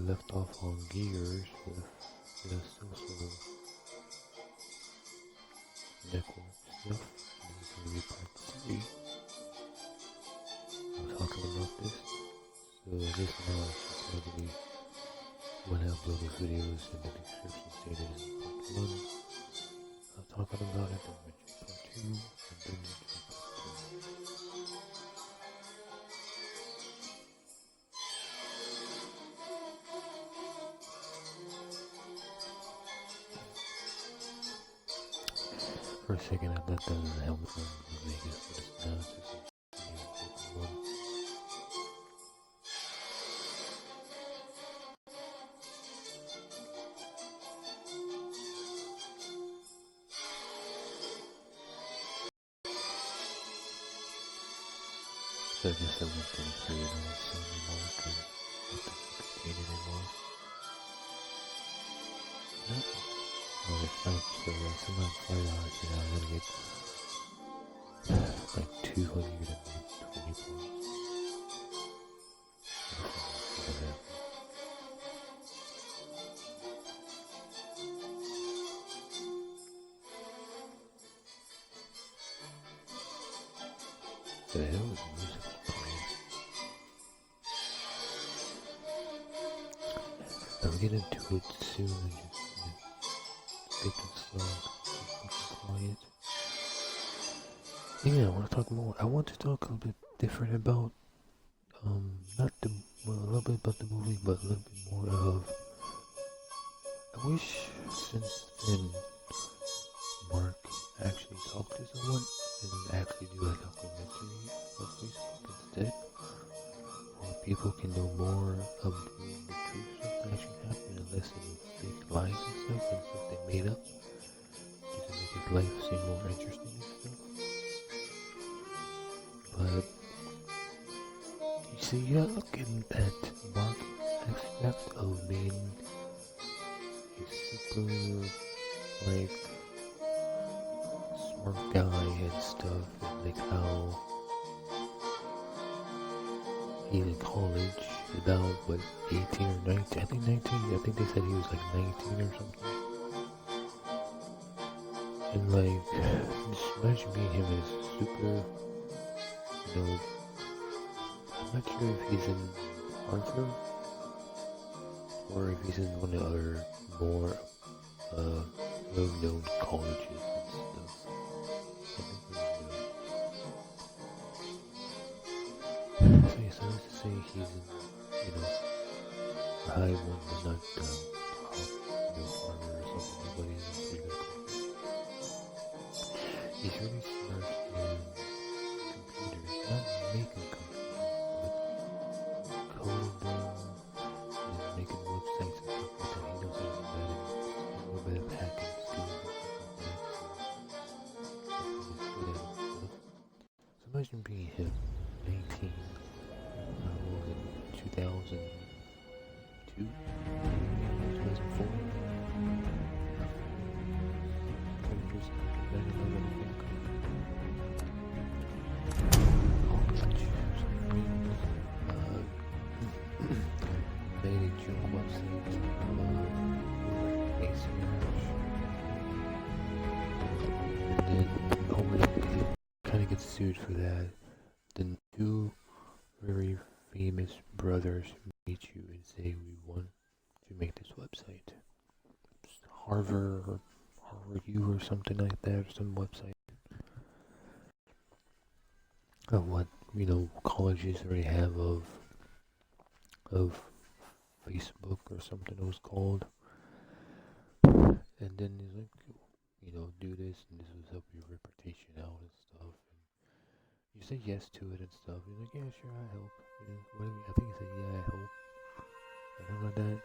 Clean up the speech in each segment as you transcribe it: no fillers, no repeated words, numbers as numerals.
left off on Gears with the social network stuff. This is going to be part 3. I'm talking about this. So this now is probably when I upload the videos in the description stated in part 1. I'm talking about it, then mention part 2, and then mention part 2. For a second, I thought that was a helmet from Vegas, but it's not. It's just a one. So I guess I went to the period on Sunday morning because nothing contained anymore. Nope. Oh, it's not so right. So not $5, you know, I'm gonna get like 220 points. The hell is music playing? I'll get into it soon. I just get this song quiet. Yeah, I want to talk more. I want to talk a little bit different about, not the, well, a little bit about the movie, but a little bit more of, I wish since then Mark actually talked to someone and actually do a documentary of Facebook instead, where people can know more of the truth stuff that actually happened and less of fake lies and stuff they made up just to make his life seem more interesting and stuff. But you see, you're looking at Mark aspect of being a super like smart guy and stuff, and like how he's in college, about what, 18 or 19? I think 19. I think they said he was like 19 or something. And like, just imagine being him as super, you know, I'm not sure if he's in Harvard or if he's in one of the other more well-known colleges and stuff. So yeah, so let's just say he's in, you know, a high one, but not top, you know, Harvard or something, but he's in pretty good college. He's really smart in computers, not making computers, but coding them and making websites and stuff like that. He knows how to do that, and a little bit of hacking skills and stuff like that. So he's good at it and stuff. So imagine being him, 19, what was it, 2002, 2004, 20 years after 9/11 made a joke website, and then Homer kind of gets sued for that. Then two very famous brothers meet you and say, we want to make this website. It's Harvard or Harvard U or something like that, or some website of what, you know, colleges already have of Facebook or something it was called. And then he's like, you know, do this and this will help your reputation out and stuff. And you say yes to it and stuff. He's like, yeah, sure, I help. You know, whatever. I think he said, yeah, I help. Something like that.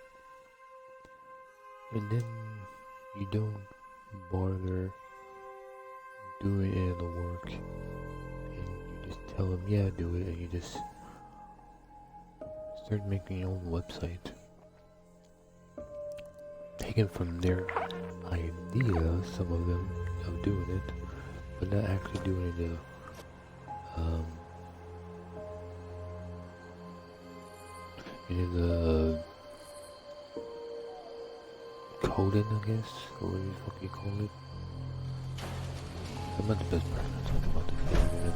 And then you don't bother doing any of the work. And you just tell him, yeah, do it. And you just start making your own website. Taken from their idea, some of them, of doing it, but not actually doing it in the coding, I guess, or whatever the fuck you call it. I'm not the best person to talk about this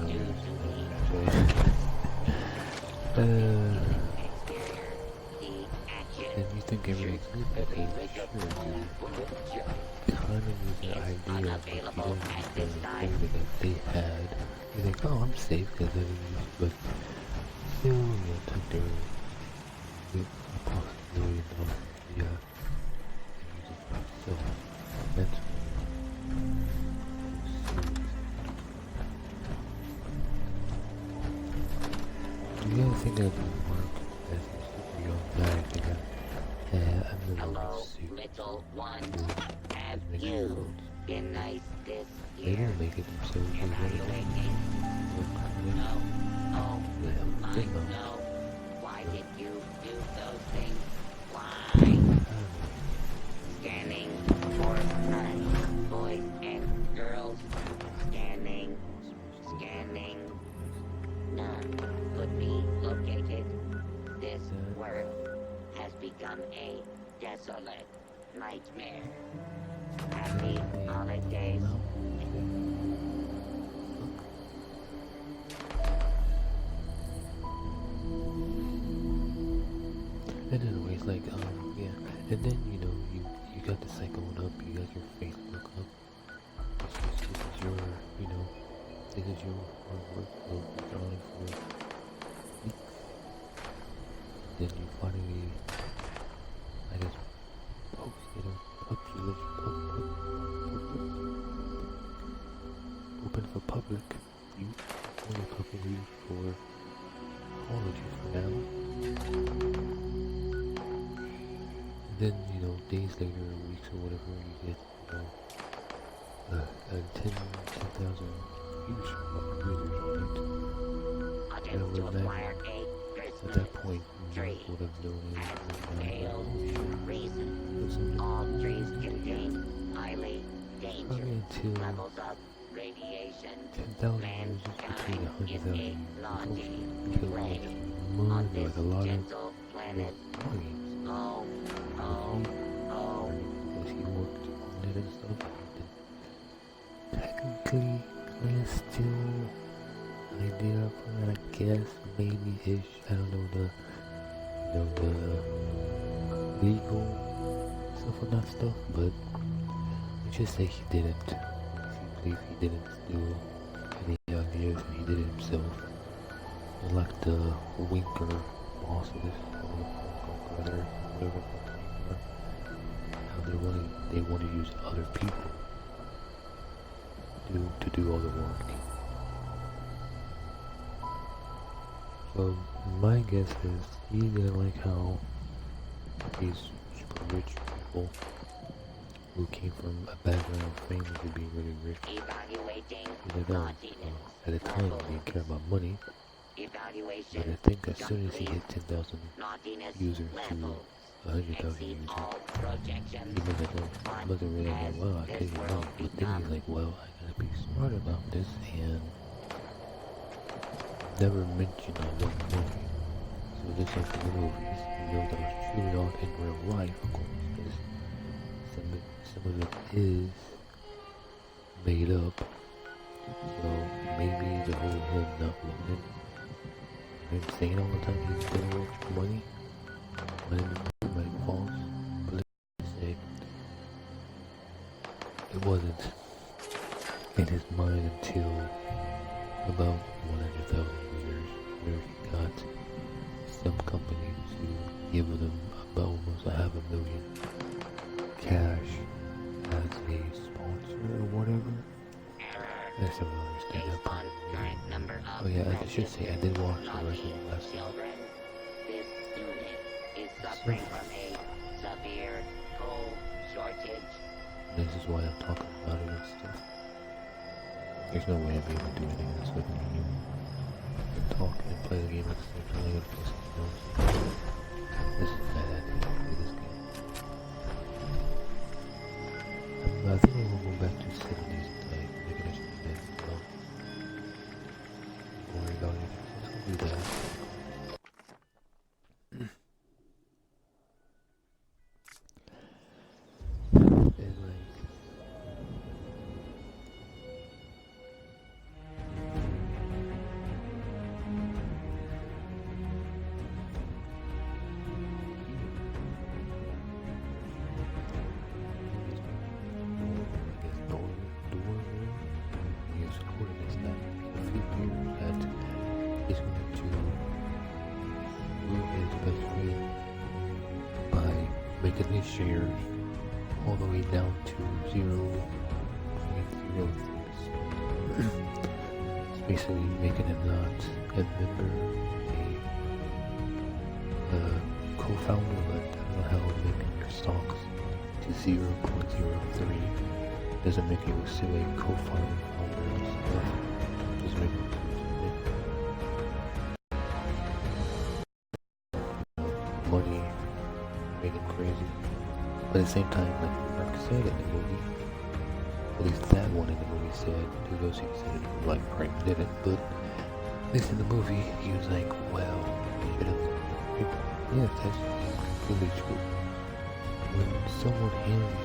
game, and you think everything's good because sure, you kind of use the idea of like, you don't use the data that they had. You think, oh, I'm safe because I didn't use it, but still, you took their possibility of the, and use it for yourself mentally. Do you ever think that would work as a super young guy? I think I'm the little suit. Little one, have As many you clothes. been nice this They year? don't make it themselves. They Evaluating? No. Oh, help I them out. know. Why did you do those things? Why? I don't know. Scanning for nice boys and girls. Scanning, scanning. None could be located. This world has become a desolate nightmare. Happy holidays. And anyways, like, yeah. And then, you know, you got the site going up, you got your Facebook up. This is your, you know, this is your hard work you've been on it for weeks. Then you finally, I guess, posted or open for public use, only public use for apology for now. And then, you know, days later, or weeks or whatever, you get, you know, 10,000 users on it. And at that point, Mark would have donated All trees contain highly dangerous until levels of radiation. 10,000 users between 100,000 until play money, on like this a lot of gentle planet. money. Oh, Because he worked on it and stuff. And technically, kind of still idea for it, I guess, maybe-ish. I don't know the, you know, the legal stuff on that stuff, but let's just say he didn't. He believes he didn't steal any ideas and he did it himself. Like the Winker bosses, or whatever, how they want to use other people to do all the work. So my guess is he didn't like how these super rich people who came from a background famous to being really rich, they don't, at the time they didn't care about money. But I think as soon as he hit 10,000 users to 100,000 users, he was like, looking really like, well, I can't even know. But then he's like, well, I gotta be smart about this and never mention I want money. So just like the movies, you know, that was truly not in real life, of course, because some of it is made up. So maybe the whole him not wanting, him saying all the time he's gonna work for money, might be false. But let's say it wasn't in his mind until about 100,000 users, where he got some companies who give them about almost $500,000 cash as a sponsor or whatever. I still don't understand that part. Oh yeah, I should say I did watch the rest of the last one. This unit is suffering from a severe coal shortage. This is why I'm talking about it and stuff. There's no way I'd be able to do anything else with you. And talk and play the game at the same time. I gotta play something else. This is bad idea for this game. I think I'm gonna go back to 70s and like making it bad. Don't worry about it. Let's go do that. shares all the way down to 0.06. It's basically making him not a member, a co-founder, but I don't know how making your stocks to 0.03 doesn't make you still a co-founder and stuff. Doesn't make you money, making crazy. But at the same time, like Mark said in the movie, at least that one in the movie said, to those who said it, like Frank didn't, but at least in the movie, he was like, well, you know, yeah, that's completely true. When someone hands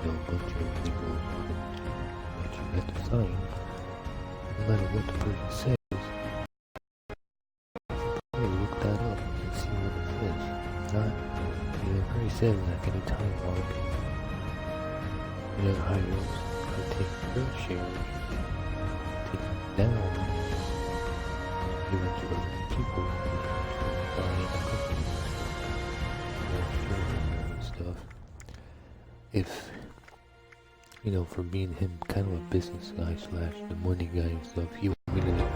you a bunch of legal that you have to sign, no matter what the person says, look that up and see what it says. Not, very said like any time mark. High rates could take their shares, take them down, give it to other people who buy the company and stuff. If, for being him kind of a business guy / the money guy and stuff, he immediately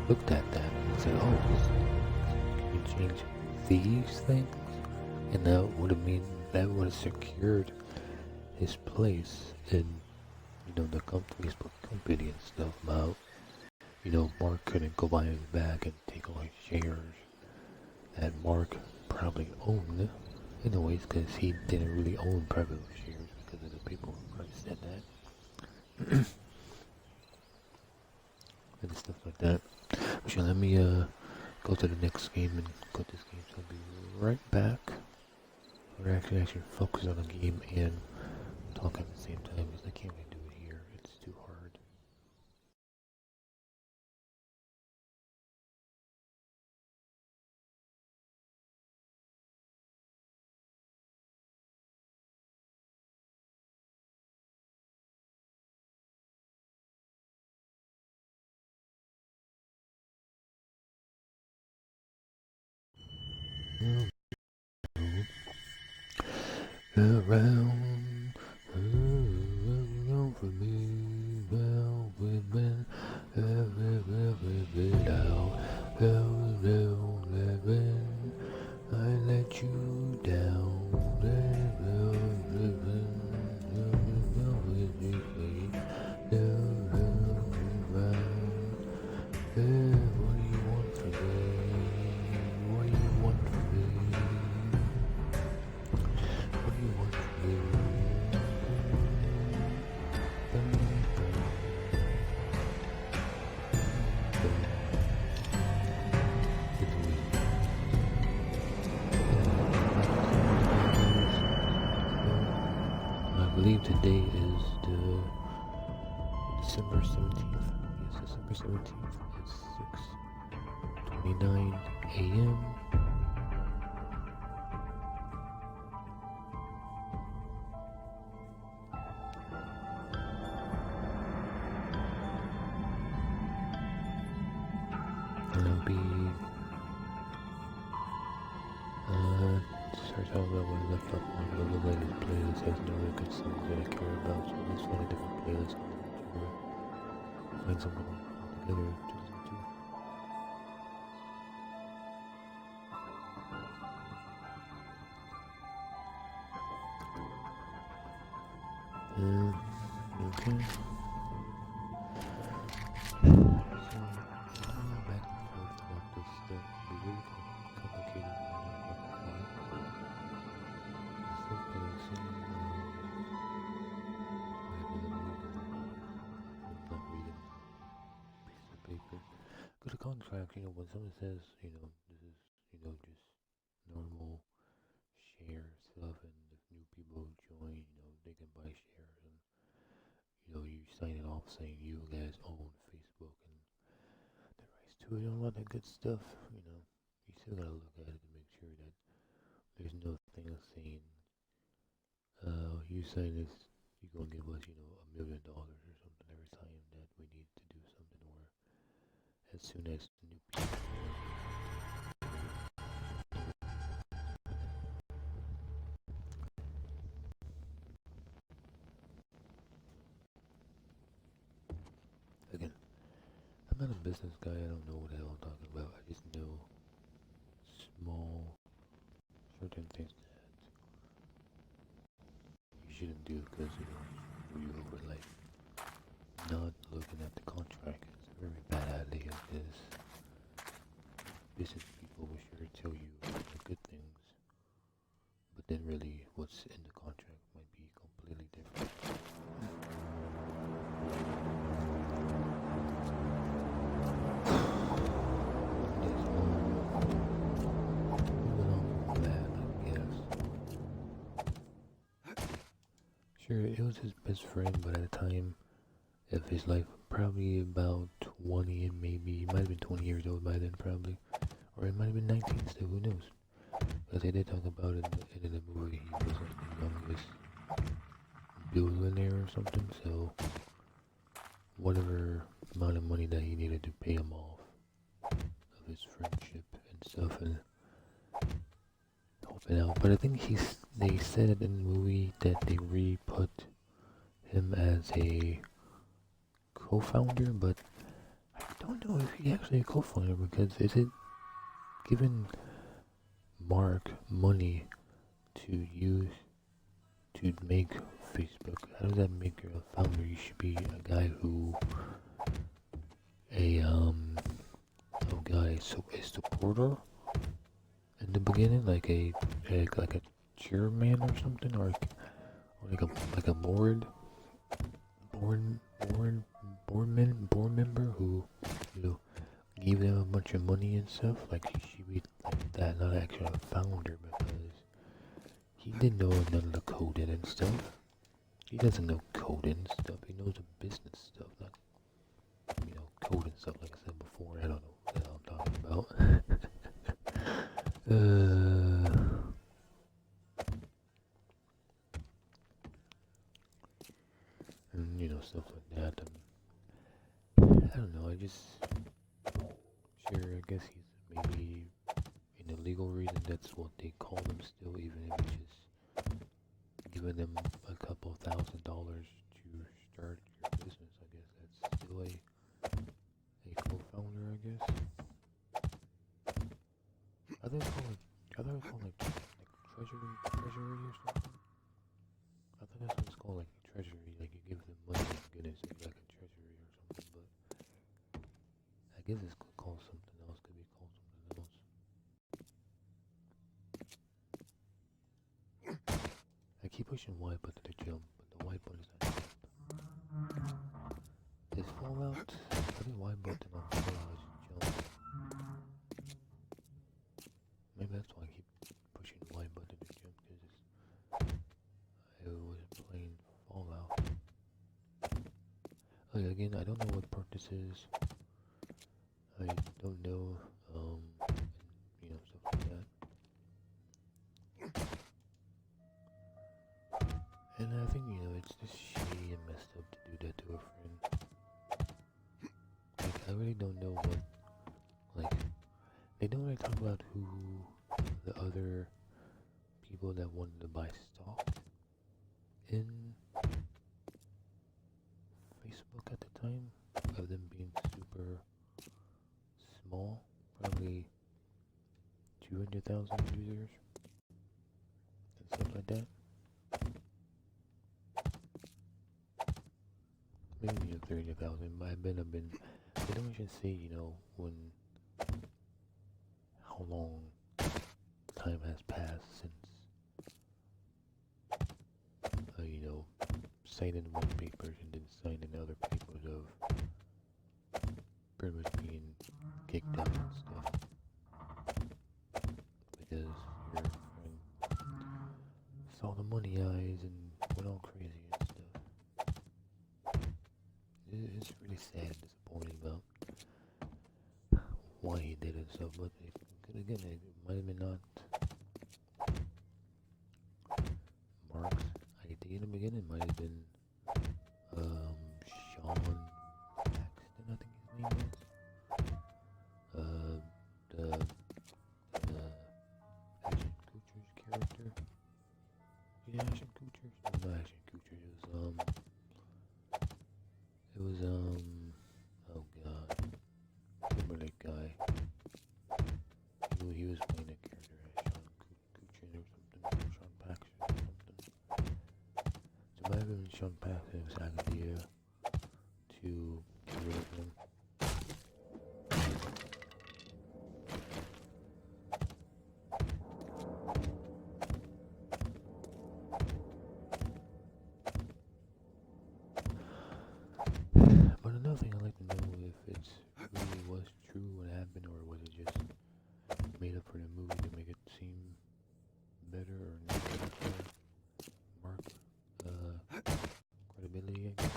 looked at that and said, oh, can you change these things? And that would have secured his place in, the Facebook company and stuff about, Mark couldn't go behind his back and take all his shares that Mark probably owned, anyways, because he didn't really own private shares because of the people who probably said that. And stuff like that. So let me go to the next game and go to this game, so I'll be right back. We're actually focus on the game and talk at the same time because I can't really do it here. It's too hard. Around for me, well, we've been I let you down. What do you want from me? What do you want from me? What do you want from me? I believe today is the December 17th. Yes, December 17th. It's 6:29 a.m. And I'll be start talking about what I left off on the latest playlist has no other good songs that I care about, so let's find a different playlist and find something altogether to listen to. Okay. So, back and forth about this stuff can be really complicated. Good contract, when someone says, this is, just normal share stuff, and if new people join, they can buy shares, and, you sign it off saying you guys own Facebook and the rights to it, and all that good stuff, you still gotta look at it to make sure that there's no thing saying, you sign this, you're gonna give us, $1 million or something every time that we need to do something, or as soon as new people not a business guy. I don't know what the hell I'm talking about. I just know small certain things that you shouldn't do because you over like not looking at the contract. It's a very bad idea because business people will sure tell you the good things, but then really what's in the contract might be completely different. Sure, it was his best friend, but at the time of his life, probably about 20, and maybe he might have been 20 years old by then, probably, or it might have been 19 still. Who knows? Because they did talk about it in the movie. He was like the youngest billionaire or something. So whatever amount of money that he needed to pay him off of his friendship and stuff, and helping out. But I think they said it in the movie that they re-put him as a co-founder, but I don't know if he's actually a co-founder, because is it giving Mark money to use to make Facebook? How does that make you a founder? You should be a guy who so a supporter in the beginning, like a chairman or something, or like a board member who, you know, give them a bunch of money and stuff. Like, he should be like that, not actually a founder, because he didn't know none of the coding and stuff. He doesn't know coding and stuff. He knows the business stuff, like, you know, coding stuff. Like I said before, I don't know what the hell I'm talking about. And you know, stuff like that. I don't know. Sure, I guess he's maybe, in a legal reason, that's what they call them still, even if it's just giving them a couple $1,000 to start your business. I guess that's still a co-founder, I guess. I thought it was called like treasury or something. I thought that's what it's called, like treasury. Like, you give them money and goodness, it's like a treasury or something. But I guess it's called something else. Could be called something else. I keep pushing Y button to jump, but the Y button is not jump. Is Fallout? I think Y button on Fallout is jump. Maybe that's why I keep pushing Y button to jump, because I was playing Fallout. Again, I don't know what part this is. I don't know, you know, stuff like that. And I think, you know, it's just shitty and messed up to do that to a friend. Like, I really don't know what, like, they don't really talk about who the other people that wanted to buy stock in Facebook at the time, of them being super small, probably 200,000 users and stuff like that. Maybe, you know, 300,000. But they don't even say, you know, how long time has passed since, you know, signing one papers and then signing other papers of pretty much being kicked out and stuff, because your friend saw the money eyes and went all crazy and stuff. It's really sad and disappointing about why he did it and stuff, but it might have been not Mark's idea in the beginning. It might have been Sean Paxton, I think his name is. The Ashton Kutcher's character. Yeah, Ashton Kutcher. No, not Ashton Kutcher. It was oh god. might have been Sean Paxton's idea to get rid of him. But another thing I'd like to know if it's really was true what happened, or was it just made up for the movie to make it seem better or not better? Mark, credibility, I guess.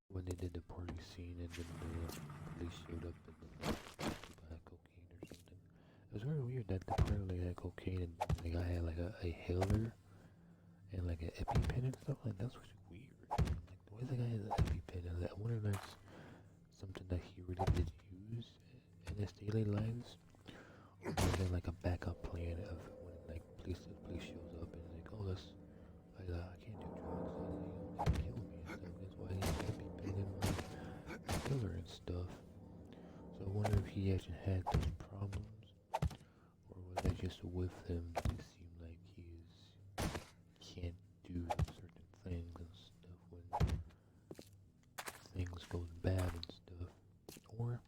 When they did the party scene and then the police showed up and the people had cocaine or something. It was very weird that the part they had cocaine and the guy had like a Hitler and like an EpiPen and stuff. Like that's weird. Like why the guy has an EpiPen? I wonder if that's something that he really did use in his daily lives, or is there like a backup plan of when like police shows up and like, oh, let's I can't do drugs, kill me and stuff. That's why he has EpiPen and my killer and stuff. So I wonder if he actually had those problems, or was that just with him to seem like he can't do certain things and stuff when things goes bad and stuff, or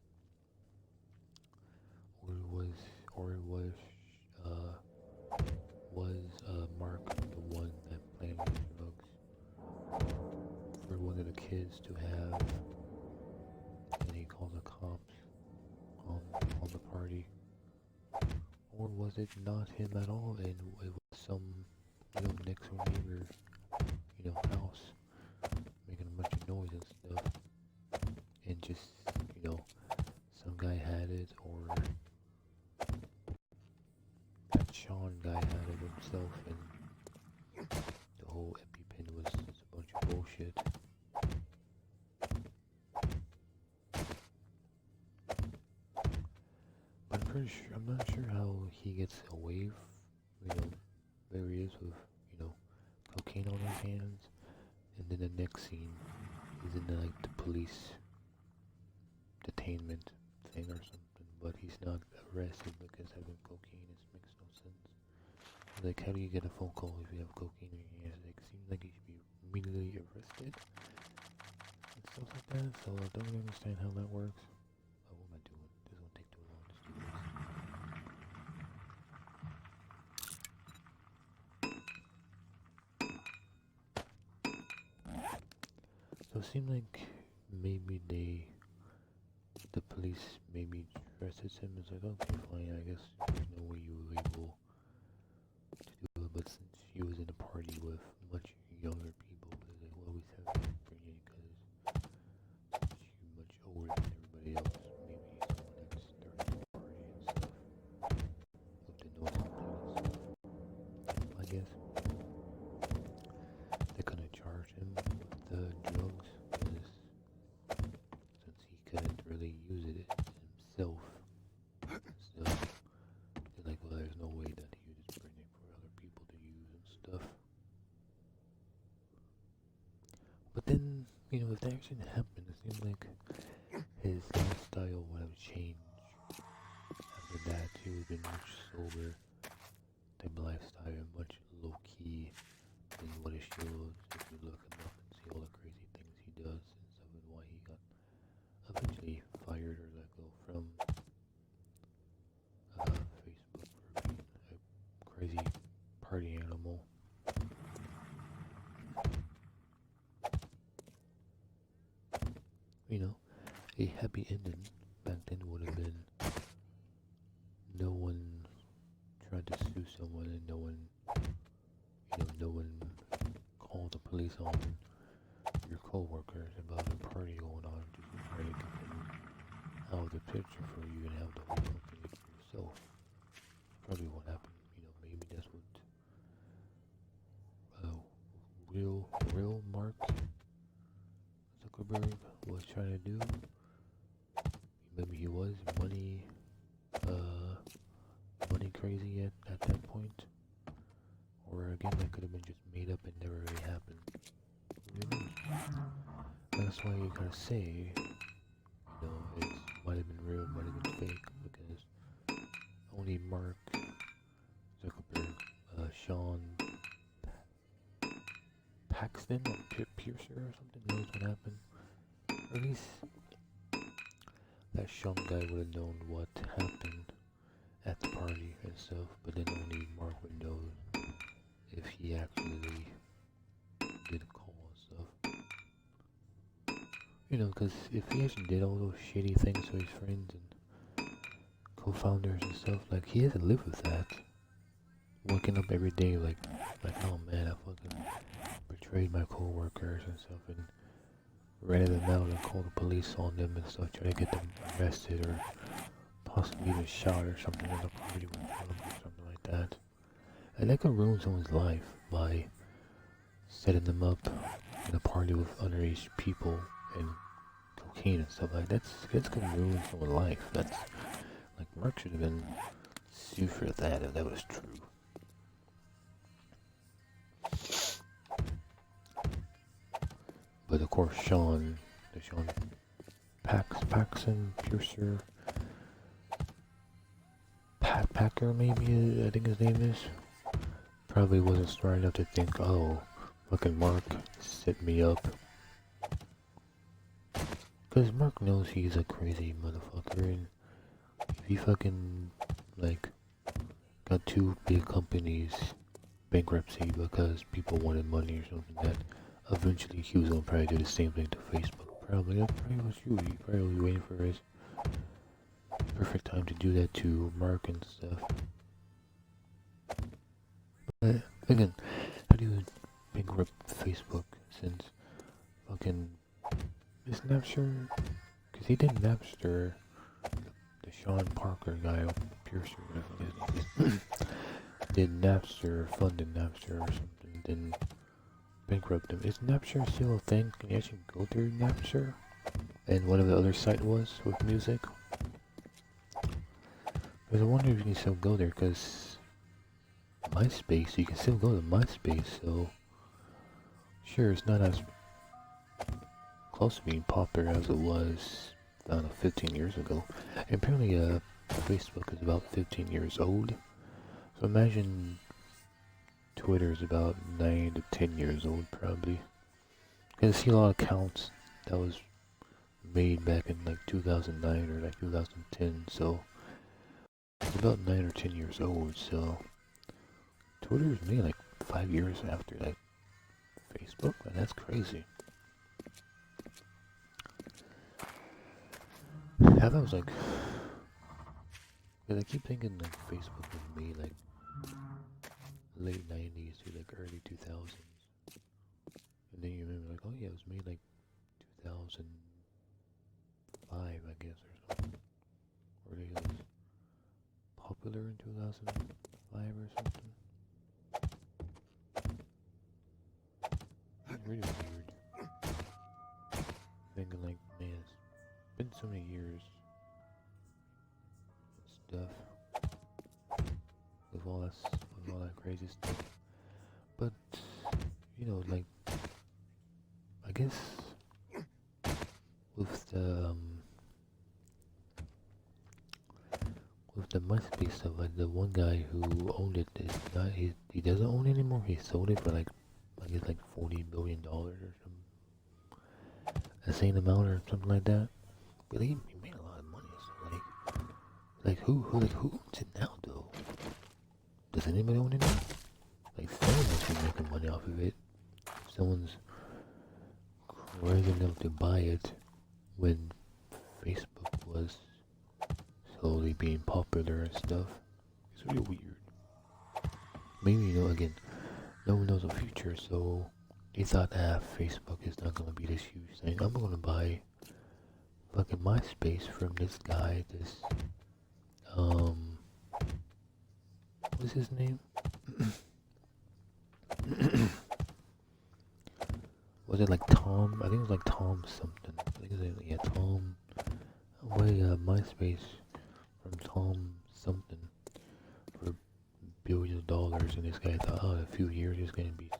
Mark the one that planted the drugs for one of the kids to have, and he called the cops on the party, or was it not him at all, and it was some next door neighbor house making a bunch of noise and stuff, and just some guy had it, or that Sean guy had it himself, and the whole EpiPen was just a bunch of bullshit. But I'm not sure how he gets away, there he is with, cocaine on his hands, and then the next scene is in like the police detainment thing or something, but he's not arrested because having cocaine makes no sense. Like, how do you get a phone call if you have cocaine in your hands? Like, it seems like you should be immediately arrested and stuff like that. So I don't really understand how that works. Oh, what am I doing? This is gonna take too long. Let's do this. So it seemed like maybe the police maybe arrested him. It's like, okay, fine, I guess there's no way you were able to do it. But since he was in a party with much younger people, it's like, well, we have to bring you because since you're much older than everybody else, maybe someone that's started the party and stuff with the noise complaint and stuff. I guess they couldn't charge him with the drugs because since he couldn't really use it himself. So they're like, well, there's no way that he would just bring it for other people to use and stuff. But then, if that actually happened, it seems like his lifestyle would have changed. After that, he would have been much sober type of lifestyle, much low key than what it shows if you look him up and see all the crazy things he does and stuff, and why he got eventually fired or let go from Facebook for being a crazy party animal. A happy ending back then would have been no one tried to sue someone, and no one called the police on your coworkers about a party going on, just to try to get them out of the picture for you and have the whole company for yourself. Probably what happened. Maybe that's what real Mark Zuckerberg was trying to do. Maybe he was money crazy at that point, or again that could have been just made up and never really happened. That's why you gotta say, it might have been real, might have been fake, because only Mark Zuckerberg, Sean Paxton or Piercer or something knows what happened. Or at least that Sean guy would have known what happened at the party and stuff, but then only Mark would know if he actually did a call and stuff. You know, because if he actually did all those shitty things to his friends and co-founders and stuff, like, he has to live with that. Waking up every day like, oh man, I fucking betrayed my co-workers and stuff, and rented them out and called the police on them and stuff, trying to get them arrested or possibly even shot or something in the party with them or something like that. And that could ruin someone's life by setting them up in a party with underage people and cocaine and stuff like that. That's gonna ruin someone's life. That's like, Mark should have been sued for that if that was true. But of course, Sean Paxton, Piercer, Packer maybe, I think his name is, probably wasn't smart enough to think, oh, fucking Mark set me up. Because Mark knows he's a crazy motherfucker, and if he fucking, like, got two big companies bankruptcy because people wanted money or something, that eventually he was gonna probably do the same thing to Facebook. Probably, that probably was you. He probably was waiting for his perfect time to do that to Mark and stuff. But again, how do you bankrupt Facebook since fucking is Napster? Because he did Napster, the Sean Parker guy, or Piercer, whatever his name is, did Napster, funded Napster or something, then bankrupt him. Is Napster still a thing? Can you actually go through Napster? And whatever the other site was with music? Because I wonder if you can still go there, because MySpace, you can still go to MySpace, so sure, it's not as close to being popular as it was, I don't know, 15 years ago. And apparently, Facebook is about 15 years old, so imagine Twitter is about 9 to 10 years old, probably. Because I see a lot of accounts that was made back in like 2009 or like 2010, so it's about 9 or 10 years old, so Twitter is made like 5 years after like Facebook, and that's crazy. I thought it was like, because I keep thinking like Facebook was made like late 90s to like early 2000s, and then you remember like, oh yeah, it was made like 2005, I guess, or something, or it was popular in 2005 or something. It's really weird. Thinking like, man, it's been so many years and stuff with all that crazy stuff. But you know, like, I guess with the MySpace stuff, like the one guy who owned it is not, he doesn't own it anymore. He sold it for like, I guess like $40 billion or some insane amount or something like that. But he made a lot of money. So like who owns it now though? Does anybody own it now? Like, someone must be making money off of it. Someone's crazy enough to buy it when Facebook was slowly being popular and stuff. It's really weird. Maybe, you know, again, no one knows the future, so they thought, Facebook is not gonna be this huge thing. I'm gonna buy fucking MySpace from this guy, this, what's his name? Was it like Tom? I think it was like Tom something. I think it was, yeah, Tom. MySpace from Tom something for billions of dollars, and this guy thought, oh, in a few years it's gonna be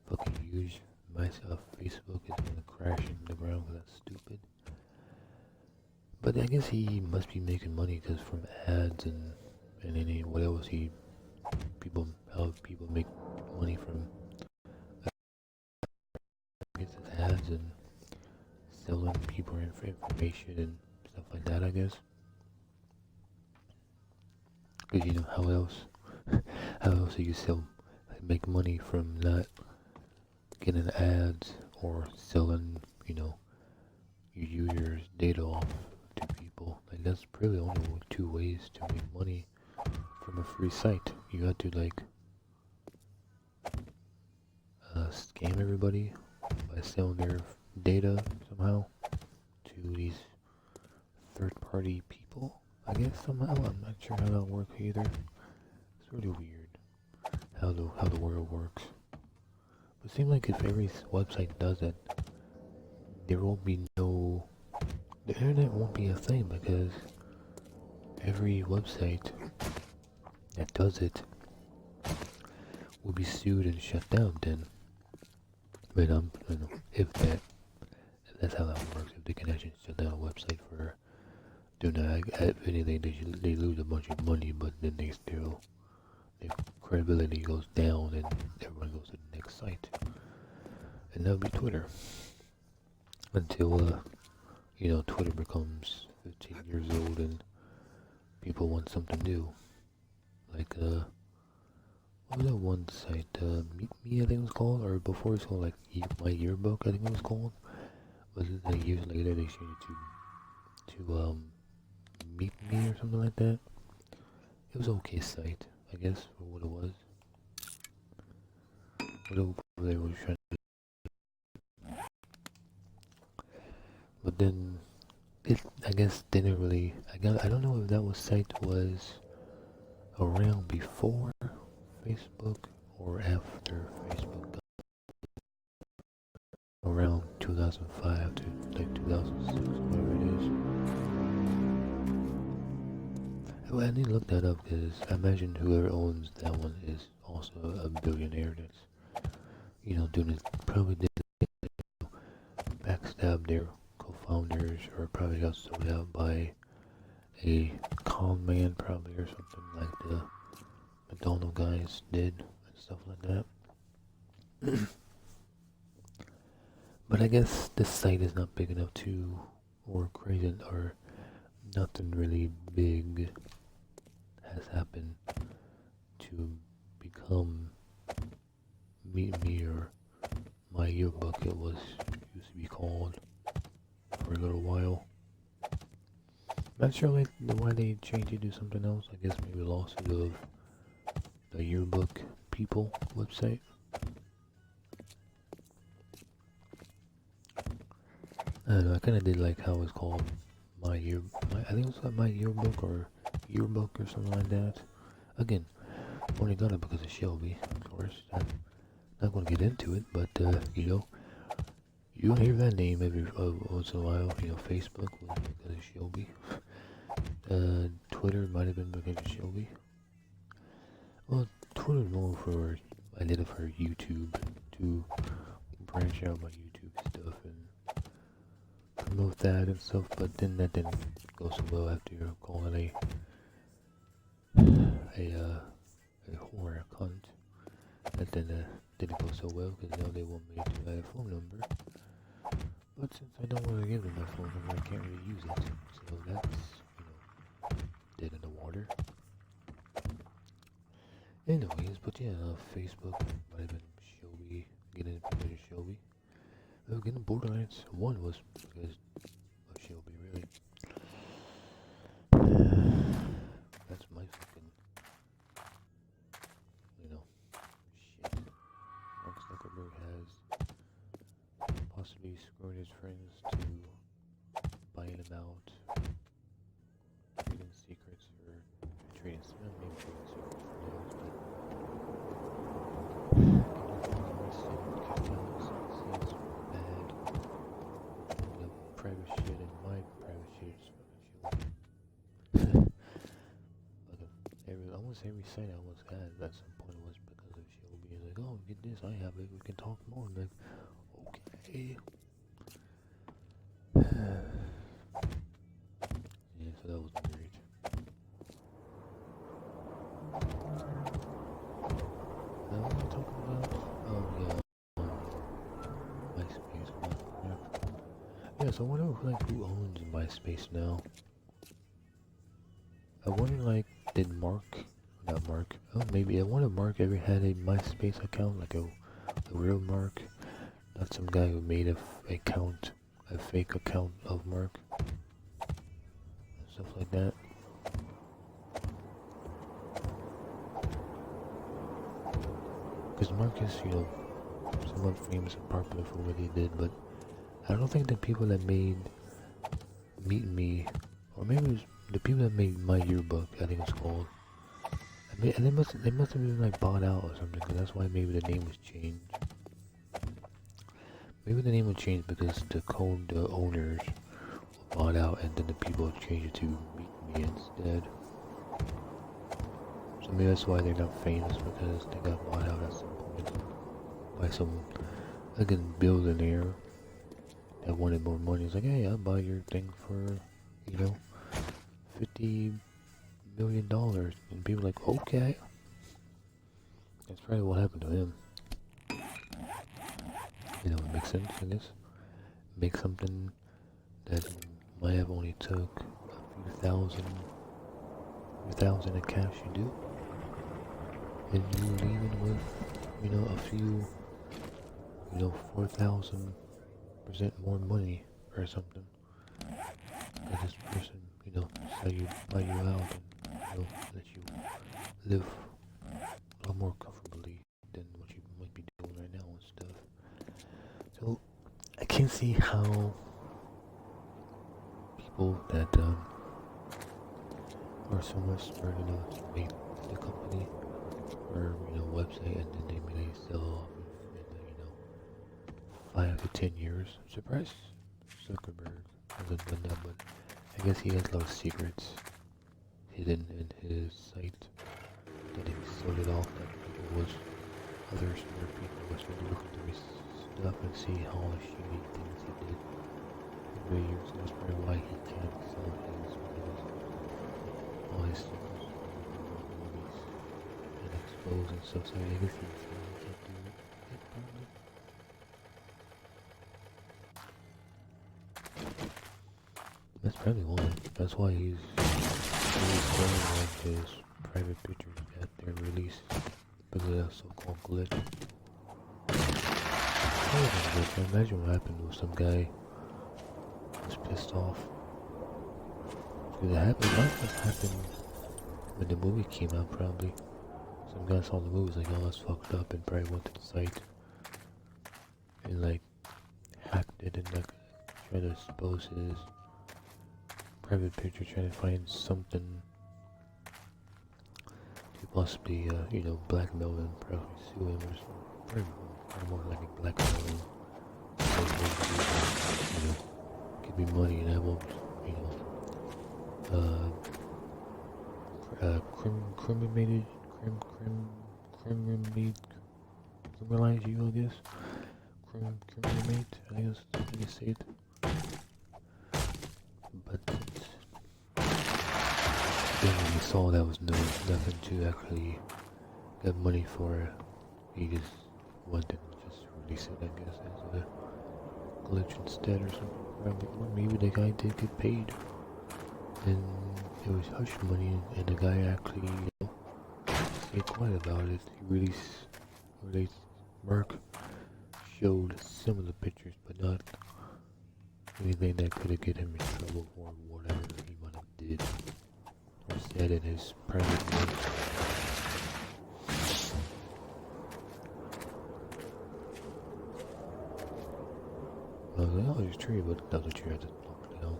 fucking huge. Facebook is gonna crash into the ground because that's stupid. But I guess he must be making money because from ads and any what else how people make money from ads and selling people information and stuff like that, I guess. Because you know how else? How else do you make money from not getting ads or selling, your users' data off to people? Like that's really only two ways to make money from a free site. You got to scam everybody by selling their data somehow to these third-party people. I guess somehow. I'm not sure how that works either. It's really weird how the world works. But it seems like if every website does it, there won't be the internet won't be a thing because every website that does it will be sued and shut down then. But if that's how that works, if they can actually shut down a website for doing that, if anything, they lose a bunch of money, but then their credibility goes down and everyone goes to the next site. And that'll be Twitter. Until, Twitter becomes 15 years old and people want something new. Like, what was that one site? Meet Me, I think it was called, or before it was called, like, My Yearbook, I think it was called. Was it like years later they changed it to Meet Me or something like that? It was an okay site, I guess, for what it was. Whatever they were trying to do. But then, I guess, didn't really, I don't know if that site was around before Facebook or after Facebook. Around 2005 to like 2006, whatever it is. Well, I need to look that up because I imagine whoever owns that one is also a billionaire that's, doing it, probably did backstab their co-founders or probably got sold out by a con man probably or something like the McDonald guys did and stuff like that. But I guess this site is not big enough to, or crazy, or nothing really big has happened to become Meet Me or My Yearbook. It used to be called for a little while. Not sure why they changed it to something else. I guess maybe a lawsuit of the Yearbook people website. I don't know, I kind of did like how it's called I think it was like My Yearbook or Yearbook or something like that. Again, only got it because of Shelby, of course. I'm not going to get into it, but, you'll hear that name every once in a while. Facebook was because of Shelby. Twitter might have been because of Shelby. Well, Twitter's more for, I did it for YouTube, to branch out my YouTube stuff and promote that and stuff, but then that didn't go so well after calling a whore a cunt. That didn't go so well because now they want me to add a phone number. But since I don't want to give them my phone number, I can't really use it. So that's, dead in the water. Anyways, but yeah, Facebook might have been Shelby, getting information Shelby. Getting Borderlands 1 was because of Shelby, really. That's my fucking, shit. Mark Zuckerberg has possibly screwed his friends to buying him out, trading secrets for maybe trading secrets for nails, but private shit and my private shit is fucking Shelby. Almost every site I almost had at some point was because of Shelby. It's like, oh, get this, I have it, we can talk more. I'm like, okay. Yeah, so that was weird. What am I talking about? Oh, yeah. MySpace. Yeah, so I wonder like who owns MySpace now. I wonder like did Mark, not Mark, oh maybe I wonder if Mark ever had a MySpace account, like a real Mark, not some guy who made a fake account of Mark, stuff like that. Because Mark is, somewhat famous and popular for what he did, but I don't think the people that made Meet Me, or maybe it was the people that made My Yearbook, I think it's called. I mean, and they must have been like bought out or something, because that's why maybe the name was changed. Maybe the name was changed because the owners were bought out, and then the people changed it to Meet Me instead. So maybe that's why they're not famous, because they got bought out at some point by some like a billionaire that wanted more money. It's like, hey, I'll buy your thing for, $50 million. And people are like, okay. That's probably what happened to him. It makes sense, I guess. Make something that might have only took a few thousand in cash you do. And you leave it with, a few, 4,000% more money or something. That this person, buy you out and, let you live a lot more comfortably than what you might be doing right now and stuff. So, I can see how people that, are so much smart enough to make the company or, website and then they may sell off in 5 to 10 years. I'm surprised Zuckerberg hasn't done that, but I guess he has a lot of secrets hidden in his site that he sorted off that other smart people was trying to look into his stuff and see how shady things he did over the years. So that's probably why he can't sell his all his secrets movies and expose and stuff. So I guess he can't do it probably. That's probably why. That's why he's selling like his private pictures that they're released because of that so-called glitch. Imagine what happened with some guy was pissed off. Because it happened, might have happened when the movie came out probably. Some guy saw the movie was like, oh, that's fucked up, and probably went to the site and like hacked it and like tried to expose his private picture, trying to find something to possibly, blackmail him, probably sue him or something. Probably more like a blackmail him. Give me money and I won't, criminalize you, I guess. Criminate, I guess that's how you say it. But then when he saw that was nothing to actually get money for, he just went and just released it, I guess, as a glitch instead or something. Or maybe the guy did get paid, and it was hush money, and the guy actually, stayed quiet about it. He Mark showed some of the pictures, but not anything that could have get him in trouble for whatever he might have did or said in his private note. I was like, oh, it's true, but that was a tree I didn't know.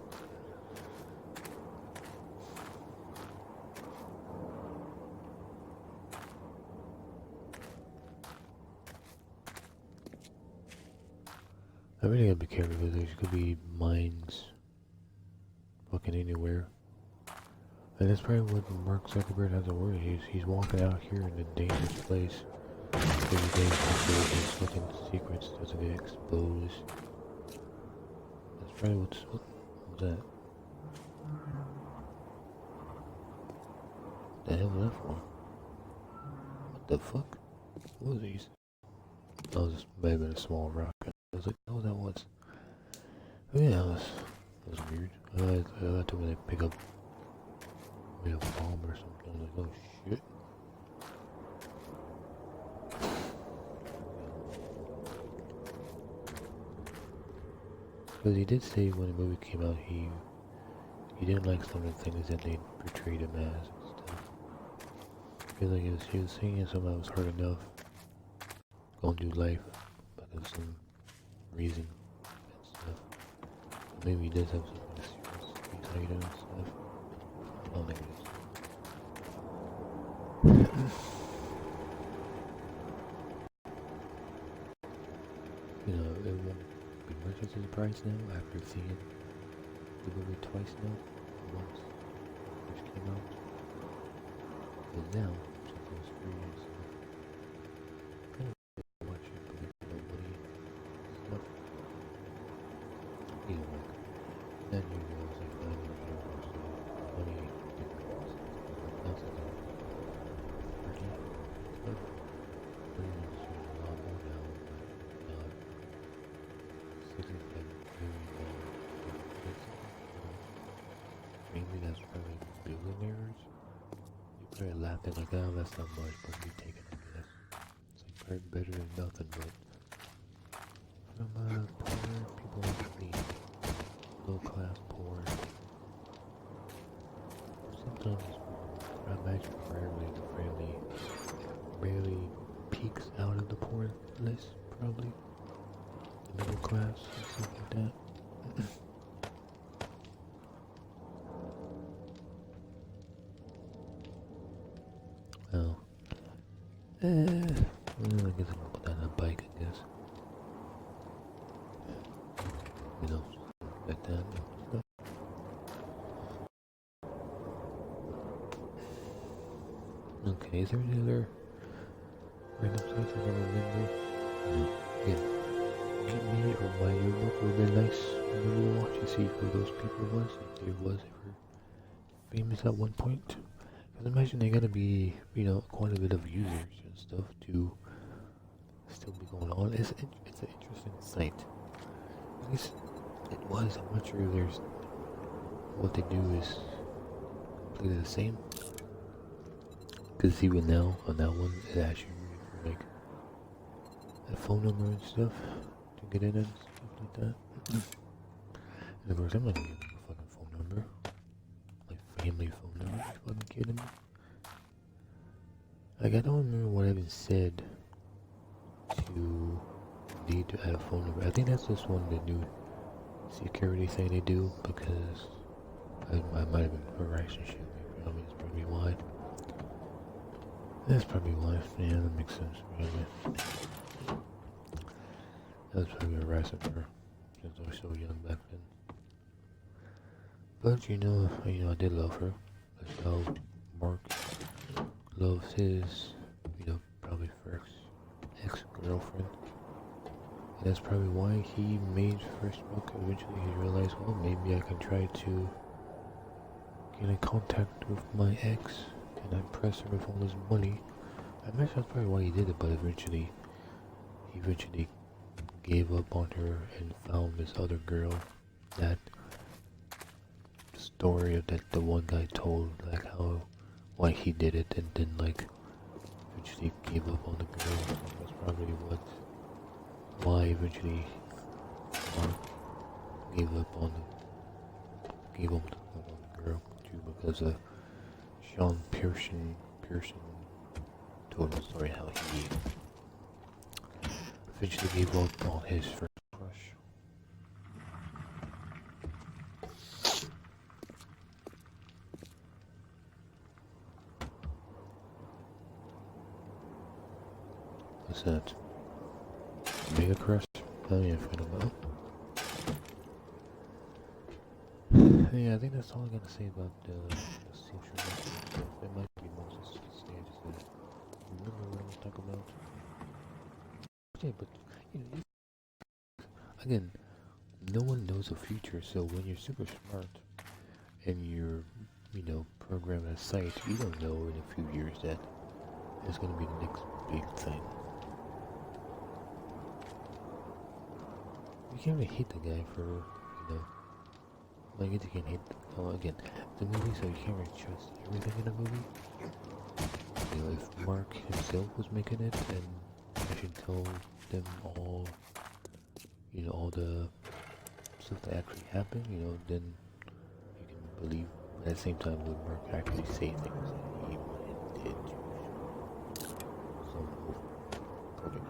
I really gotta be careful because there could be mines fucking anywhere. And that's probably what Mark Zuckerberg has to worry. He's walking out here in a dangerous place. Every day his fucking secrets doesn't get exposed. That's probably what was that? What the hell was that for? What the fuck? What was these? Oh, this may have been a small rocket. I was like, oh, that was. Yeah, that was weird. I thought when they pick up with a bomb or something, I was like, oh shit. Because he did say when the movie came out, he didn't like some of the things that they portrayed him as and stuff. I feel like he was saying something that was hard enough going through life because of some reason and stuff. Maybe he does have something serious behind him and stuff. I don't think it is. You know, it won't be much of a surprise now after seeing the movie twice now. Once it first came out. But now, since it was 3 years, kind of watch it, but it's nobody stuff. You know, like, that year I was like 9 years old or so. 28 different stuff. Stuff. Pretty much there's a lot more now, but not significant very long. Mainly that's probably billionaires. You probably laughed at like, oh, that's not much, but you take it, I guess. It's like probably better than nothing, but from poor people like me, low class poor, sometimes I imagine rarely peaks out of the poor list, probably. The middle class and stuff like that. Well, I guess I'm gonna put that on a bike, I guess. You know, like that. Okay, is there any other random sites I can remember? No. Yeah. Get me or my yearbook would have been nice when we watch to see who those people was, if there was ever famous at one point. Because imagine they gotta be, you know, quite a bit of users and stuff to still be going on. It's an interesting site. At least it was. I'm not sure if there's what they do is completely the same. Because even now on that one, it asks you for like a phone number and stuff to get in and stuff like that. And of course, I'm not gonna give them a fucking phone number, like family phone number. Are you fucking kidding me? Like I don't remember what I even said to need to add a phone number. I think that's just one of the new security thing they do because I might have been harassed and shit. I mean, it's probably why. That's probably why. Yeah, that makes sense. Really. That was probably harassing her since I was so young back then. But you know, I did love her. That's how Mark loves his, probably first ex-girlfriend. And that's probably why he made first book. Eventually he realized, well, maybe I can try to get in contact with my ex and impress her with all his money. I imagine that's probably why he did it, but he eventually gave up on her and found this other girl. That story of that the one guy told, like why he did it, and then like eventually gave up on the girl. That's probably why eventually Mark gave up on the girl too, because Sean Pearson told the story how he eventually gave up on his first crush. What's that? Mega Crush? Oh yeah, I forgot about. Yeah, I think that's all I gotta say about the social network stuff. There might be more to say, just remember what I was talking about. Yeah, but again, no one knows the future, so when you're super smart and you're, programming a site, you don't know in a few years that it's gonna be the next big thing. You can't really hate the guy for you know, like you can't hate. Oh, again, the movie, so you can't really trust everything in the movie. You know, if Mark himself was making it, and actually told them all, you know, all the stuff that actually happened, you know, then you can believe. But at the same time, would Mark actually say things that he wanted did to some project?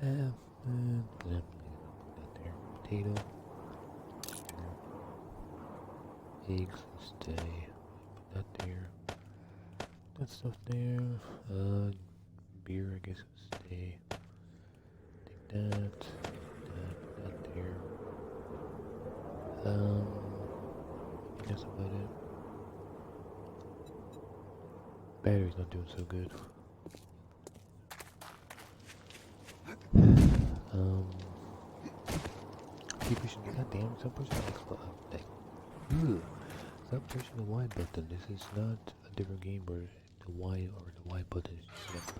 Put that there. Potato. Eggs will stay. Put that there. That stuff there. Beer, I guess, will stay. Take that. That there. That's about it. Battery's not doing so good. Keep pushing. Goddamn, stop pushing the X button. Stop pushing the Y button. This is not a different game where the Y or the Y button is just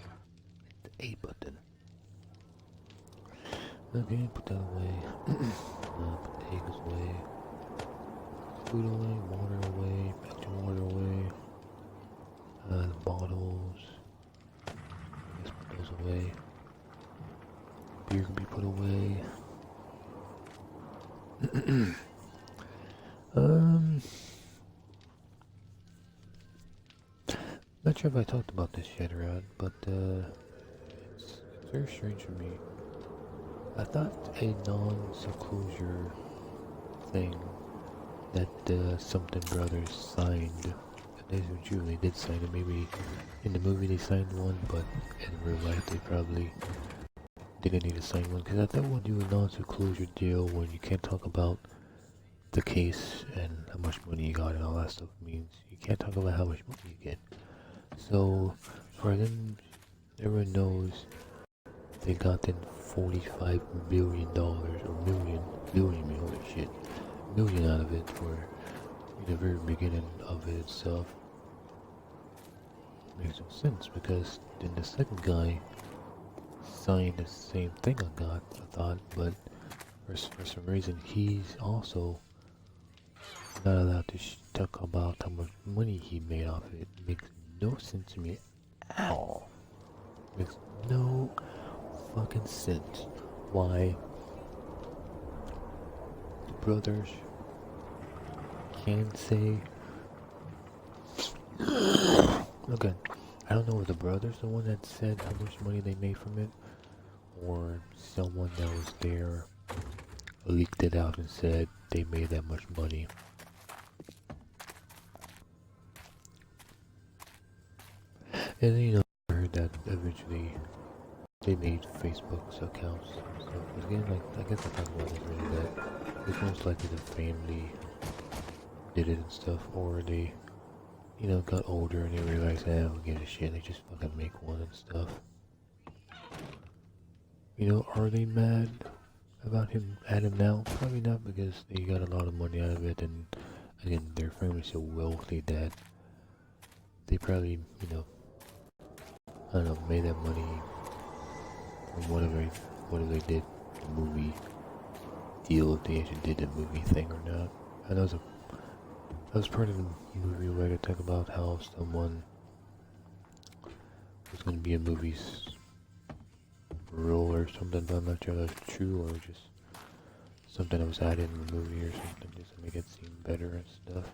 the A button. Okay, put that away. Put the eggs away. Food away, water away, extra water away. The bottles. Let's put those away. Beer can be put away. Not sure if I talked about this yet, Rod, but it's very strange for me. I thought a non-disclosure thing that Something Brothers signed. That is true, they did sign it. Maybe in the movie they signed one, but in real life they probably didn't need to sign one. Because I thought we'll do a non-disclosure deal where you can't talk about the case and how much money you got and all that stuff means. You can't talk about how much money you get. So for them, everyone knows they got in $45 billion or billion, holy shit, million out of it for the very beginning of it itself. Makes no sense because then the second guy signed the same thing I thought, but for some reason he's also not allowed to talk about how much money he made off it. Makes no sense to me at all. Makes no fucking sense why the brothers can say okay, I don't know if the brothers the one that said how much money they made from it, or someone that was there leaked it out and said they made that much money. And then, I heard that eventually they made Facebook's accounts and stuff. But again, like, I guess the talked about this really that it's most likely the family did it and stuff, or they, got older and they realized, who gives a shit, they just fucking make one and stuff. Are they mad about at him now? Probably not, because they got a lot of money out of it, and again, their family's so wealthy that they probably, I don't know, made that money from whatever they did, the movie deal, if they actually did the movie thing or not. I know that was part of the movie where they talk about how someone was going to be in movies role or something, but I'm not sure if that's true or just something that was added in the movie or something just to make it seem better and stuff.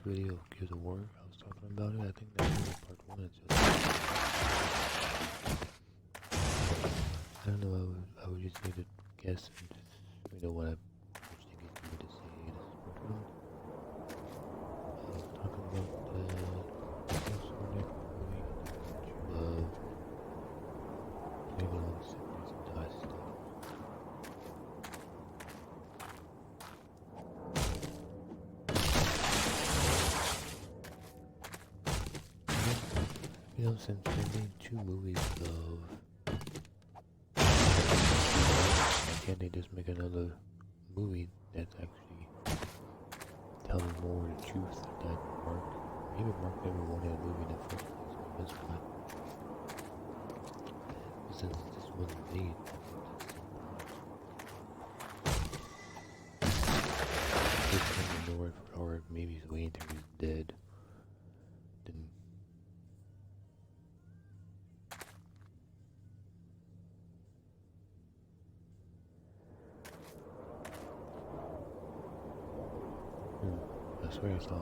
Video of Gears of War, I was talking about it. I think that's only part 1. It's just, I don't know, essence, what I wish they get me to say in this portrait. Talking about the also next movie that you love, maybe all the sickness and die stuff. Since they made 2 movies of, why can't they just make another movie that's actually telling more the truth that Mark never wanted a movie in the first place, so that's why. But since this wasn't made, this kind of North, or maybe he's waiting till he's dead, then I swear I saw it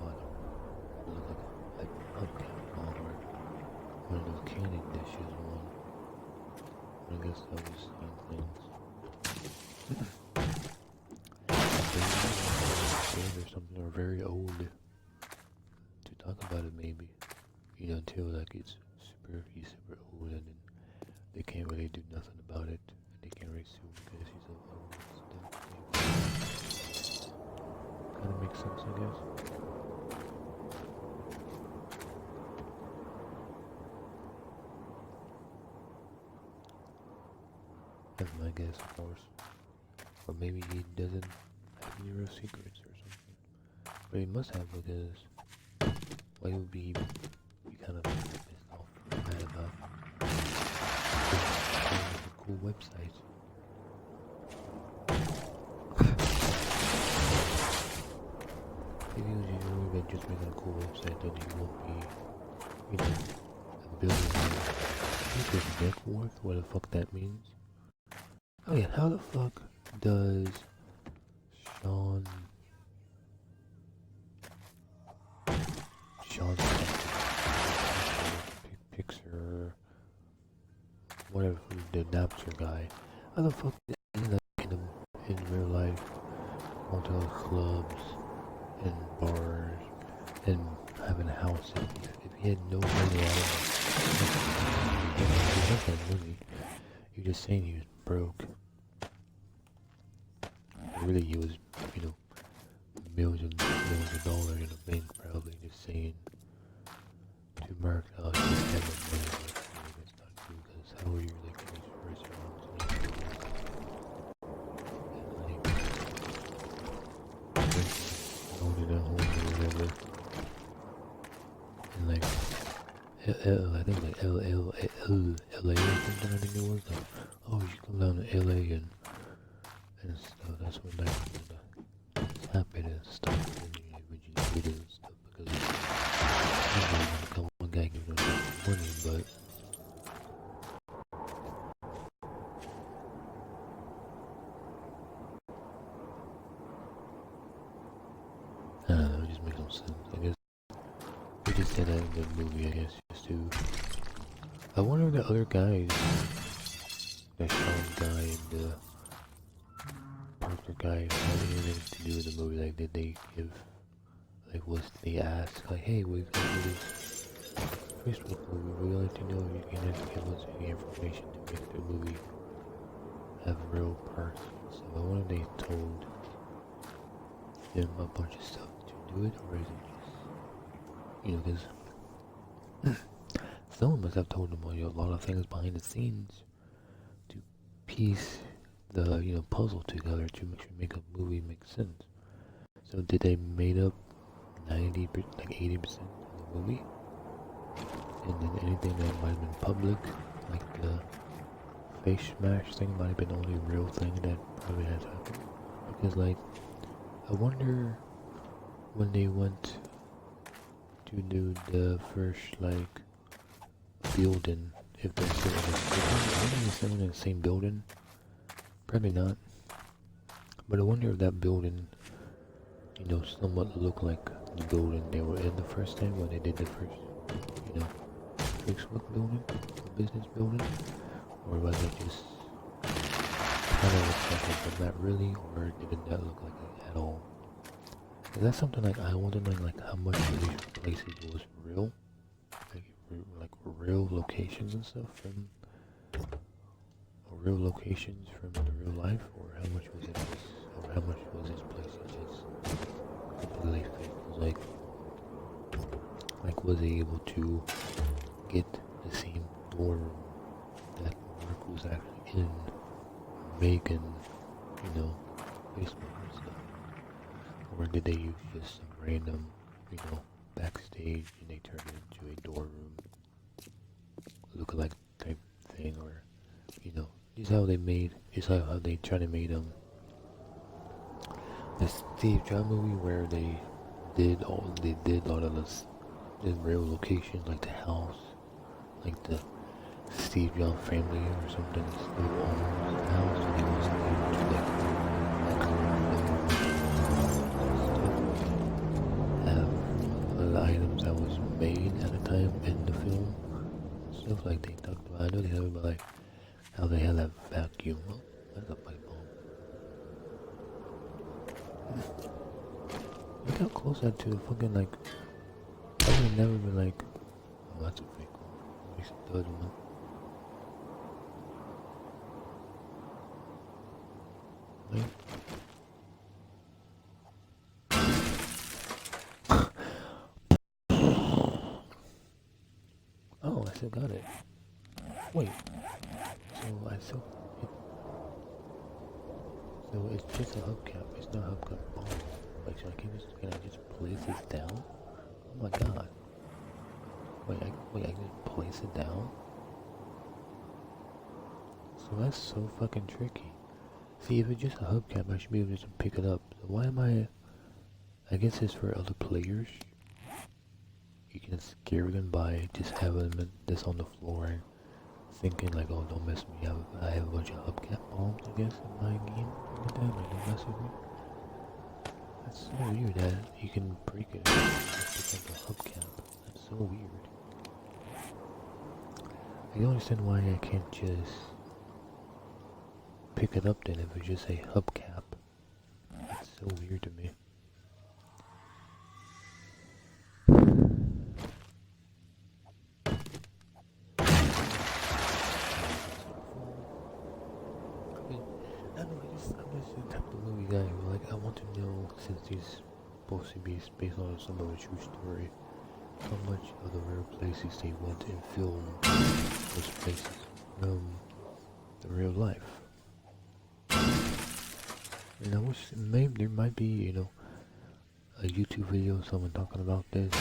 looked like a pumpkin or one of those candy dishes one. I guess I was seeing things. Or something, or very old to talk about it maybe. Until like he's super old and then they can't really do nothing about it. And they can't really sue because he's so old and stuff. Kinda makes sense, I guess. That's my guess, of course. Or maybe he doesn't have any real secrets or something. But he must have, because why would be kind of pissed off or mad about a cool website. If he was really been just making a cool website, then he won't be, a billionaire. What's his net worth? What the fuck that means? Oh yeah, how the fuck does Sean Pixar, whatever, the Napster guy, how the fuck is he like in real life, going to clubs and bars and having a house? If he had no money at all, he has that money. You're just saying he was broke. Really, he was, millions of dollars in the bank, probably. Just saying to Mark, oh, he doesn't have money. That's not true, because how are you like these first rounds? And like, owning a home or whatever. And like, I think like LA or something, I think it was. Like, oh, you come down to LA and stuff. That's when like the happy and stuff, and Virginia and stuff, because one guy giving them money, but I don't know, it just makes no sense. I guess we just said that in the movie, I guess, just to. I wonder if the other guys, that Sean guy and the Parker guy, had anything to do with the movie. Like, did they give, like, was they ask, like, hey, we're gonna do this Facebook movie, we'd like to know if you can just give us any information to make the movie have real parts. So I wonder if they told them a bunch of stuff to do it, or is it just, because someone must have told them a lot of things behind the scenes to piece the puzzle together to make a movie make sense. So did they made up 80% of the movie, and then anything that might have been public, like the face smash thing, might have been the only real thing that probably has happened? Because like, I wonder when they went to do the first like building, if they're still in the same building. Probably not. But I wonder if that building, somewhat looked like the building they were in the first time when they did the first, Facebook building, business building, or was it just kind of looks like it, but not really, or didn't that look like it at all? Is that something like I want to know, like how much of these places was real, like real locations and stuff from, or real locations from the real life, or how much was it just, or how much was this place just completely fake? Like was he able to get the same dorm that Mark was actually in Megan, basement and stuff? Or did they use just some random, backstage and they turned it into a dorm room look-alike type thing? Or, just how they try to make the Steve Jobs movie where they did all of this in real locations, like the house, like the Steve Jobs family or something still owns the house, and they wasn't able to have a lot of the items that was made at the time in the film. Stuff like they talked about. I know they talked about like how they had that vacuum. Oh, that's a pipe bomb. Look how close that to the fucking like. I would never been like, oh, that's a fake one. Makes a third one. Right? Oh, I still got it. Wait. So it's just a hubcap. It's not a hubcap bomb. Like, so can I just place this down? Oh my god. Wait, I can just place it down? So that's so fucking tricky. See, if it's just a hubcap, I should be able to just pick it up. So why am I guess it's for other players. You can scare them by just having this on the floor and thinking like, oh, don't mess me up. I have a bunch of hubcap bombs, I guess, in my game. Like that, like, don't mess with me. That's so weird that you can break it with like a hubcap. That's so weird. I don't understand why I can't just pick it up then if it's just a hubcap. That's so weird to me. I'm just the type of movie guy who, like, I want to know, since these supposed to be based on some of a true story, how much of the real places they went and filmed those places from the real life. And I wish maybe there might be, a YouTube video of someone talking about this,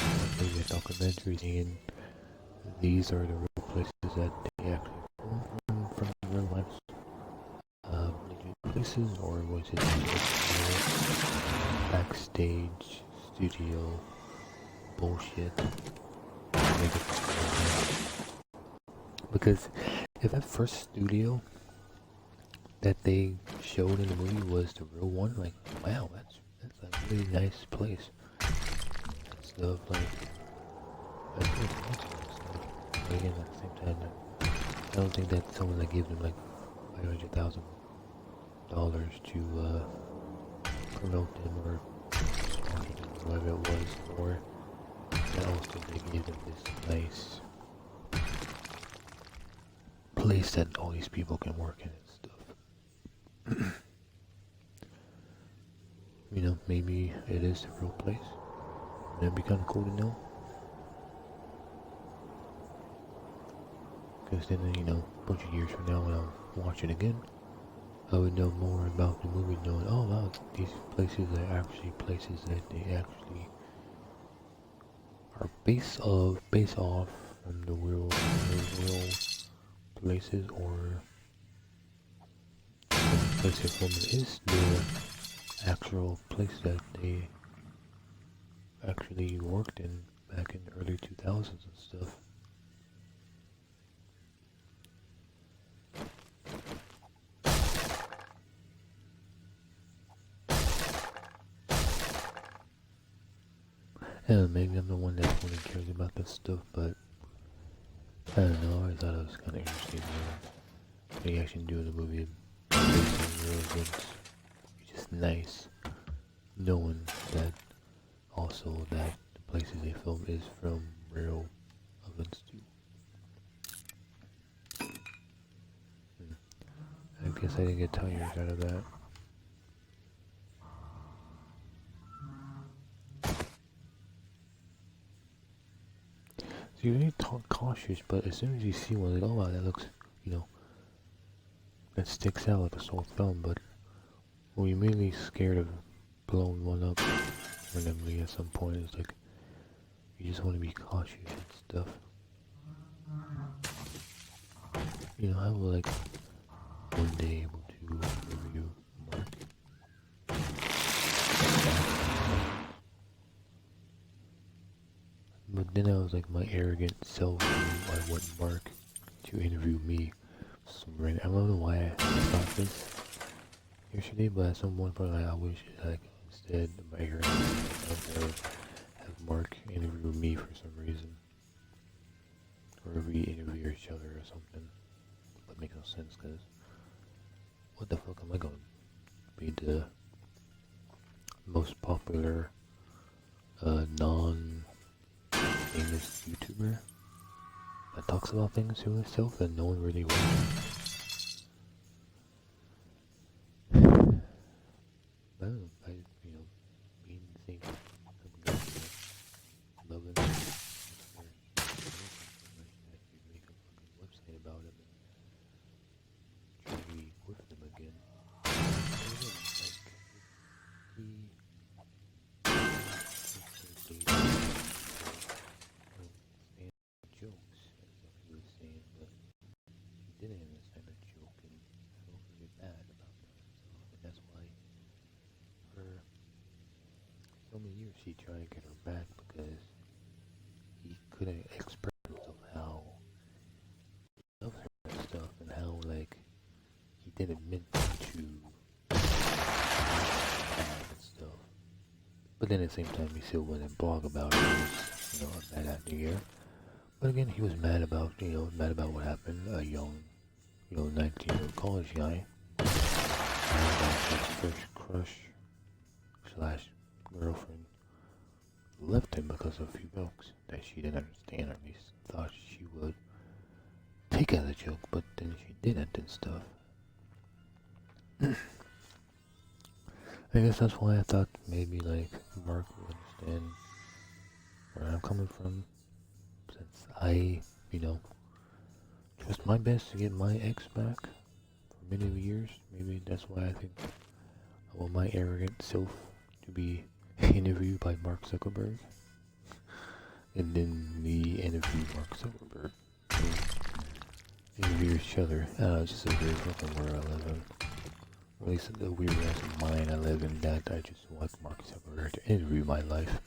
maybe a documentary saying these are the real places that they actually filmed from real life places, or was it backstage studio bullshit? Because if that first studio that they showed in the movie was the real one, like, wow, that's a really nice place. And stuff like that's really awesome stuff. But again, at the same time, I don't think that someone that gave them like $500,000 to promote them or whatever it was for, that also they gave them this nice place that all these people can work in and stuff. Maybe it is the real place. That'd be kind of cool to know. Because then, a bunch of years from now when I'll watch it again, I would know more about the movie, knowing, oh wow, these places are actually places that they actually are based off from the real places, or the place they're filming is the actual place that they actually worked in back in the early 2000s and stuff. And maybe I'm the one that only cares about this stuff, but I don't know, I thought it was kind of interesting. They actually do the movie based on real events. It's just nice knowing that also that the places they film is from real events too. I guess I didn't get tired out of that. So you really talk cautious, but as soon as you see one, like, oh wow, that looks, you know, that sticks out like a sore thumb, but when you're immediately scared of blowing one up randomly at some point, it's like, you just want to be cautious and stuff. You know, I will like one day able to review Mark. But then I was like my arrogant self knew I want Mark to interview me. I don't know why I thought this yesterday, but at some point like, I wish like instead my arrogant self have Mark interview me for some reason. Or we interview each other or something. But it makes no sense because what the fuck am I going to be the most popular non-famous YouTuber that talks about things to himself that no one really wants? I don't know, you know, being the same love it. Make a fucking website about it and try to be with them again. Jokes, as he was saying, but he didn't understand a joke and felt really bad about himself, and that's why for so many years he tried to get her back because he couldn't express himself how he loves her and stuff, and how like he didn't mean to bad and stuff. But then at the same time he still went and blog about it, you know, a bad idea. But again, he was mad about, mad about what happened. A young, 19-year-old college guy, mad about his first crush slash girlfriend left him because of a few jokes that she didn't understand, or at least thought she would take as a joke, but then she didn't and stuff. I guess that's why I thought maybe like Mark would understand where I'm coming from. Since I, trust my best to get my ex back for many years. Maybe that's why I think I want my arrogant self to be interviewed by Mark Zuckerberg. And then me interview Mark Zuckerberg. Interview each other. It's just a weird fucking world I live in. Or at least the weird ass mind I live in that I just want Mark Zuckerberg to interview my life.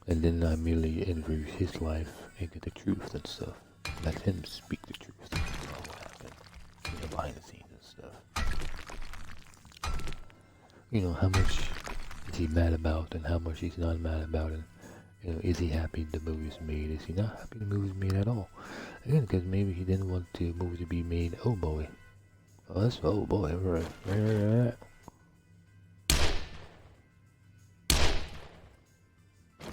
And then I merely interview his life and get the truth and stuff. Let him speak the truth about what happened, behind the scenes and stuff. How much is he mad about and how much he's not mad about it. Is he happy the movie's made? Is he not happy the movie's made at all? Again, because maybe he didn't want the movie to be made, oh boy. Oh, that's, oh boy, right.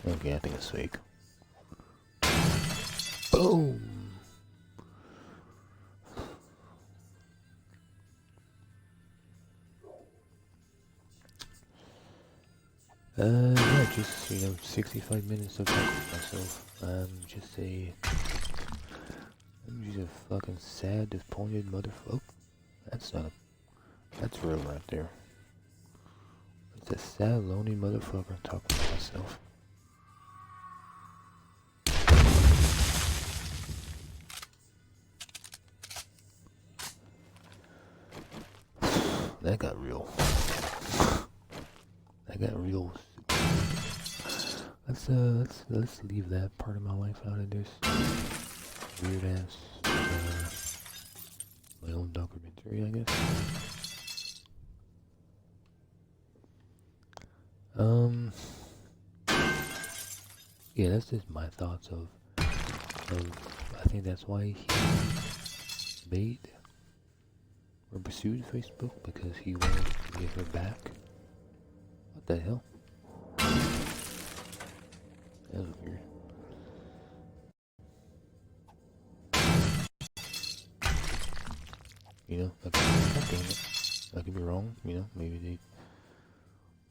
Okay, I think it's fake. Boom! Yeah, just, 65 minutes of talking to myself. I'm just a fucking sad, disappointed motherfucker. That's real right there. It's a sad, lonely motherfucker talking to myself. That got real. Let's leave that part of my life out of this weird ass my own documentary, I guess. Yeah, that's just my thoughts of I think that's why he made, or pursued Facebook because he wanted to get her back. What the hell? That was weird. You know, like, God damn it. I could be wrong, you know, maybe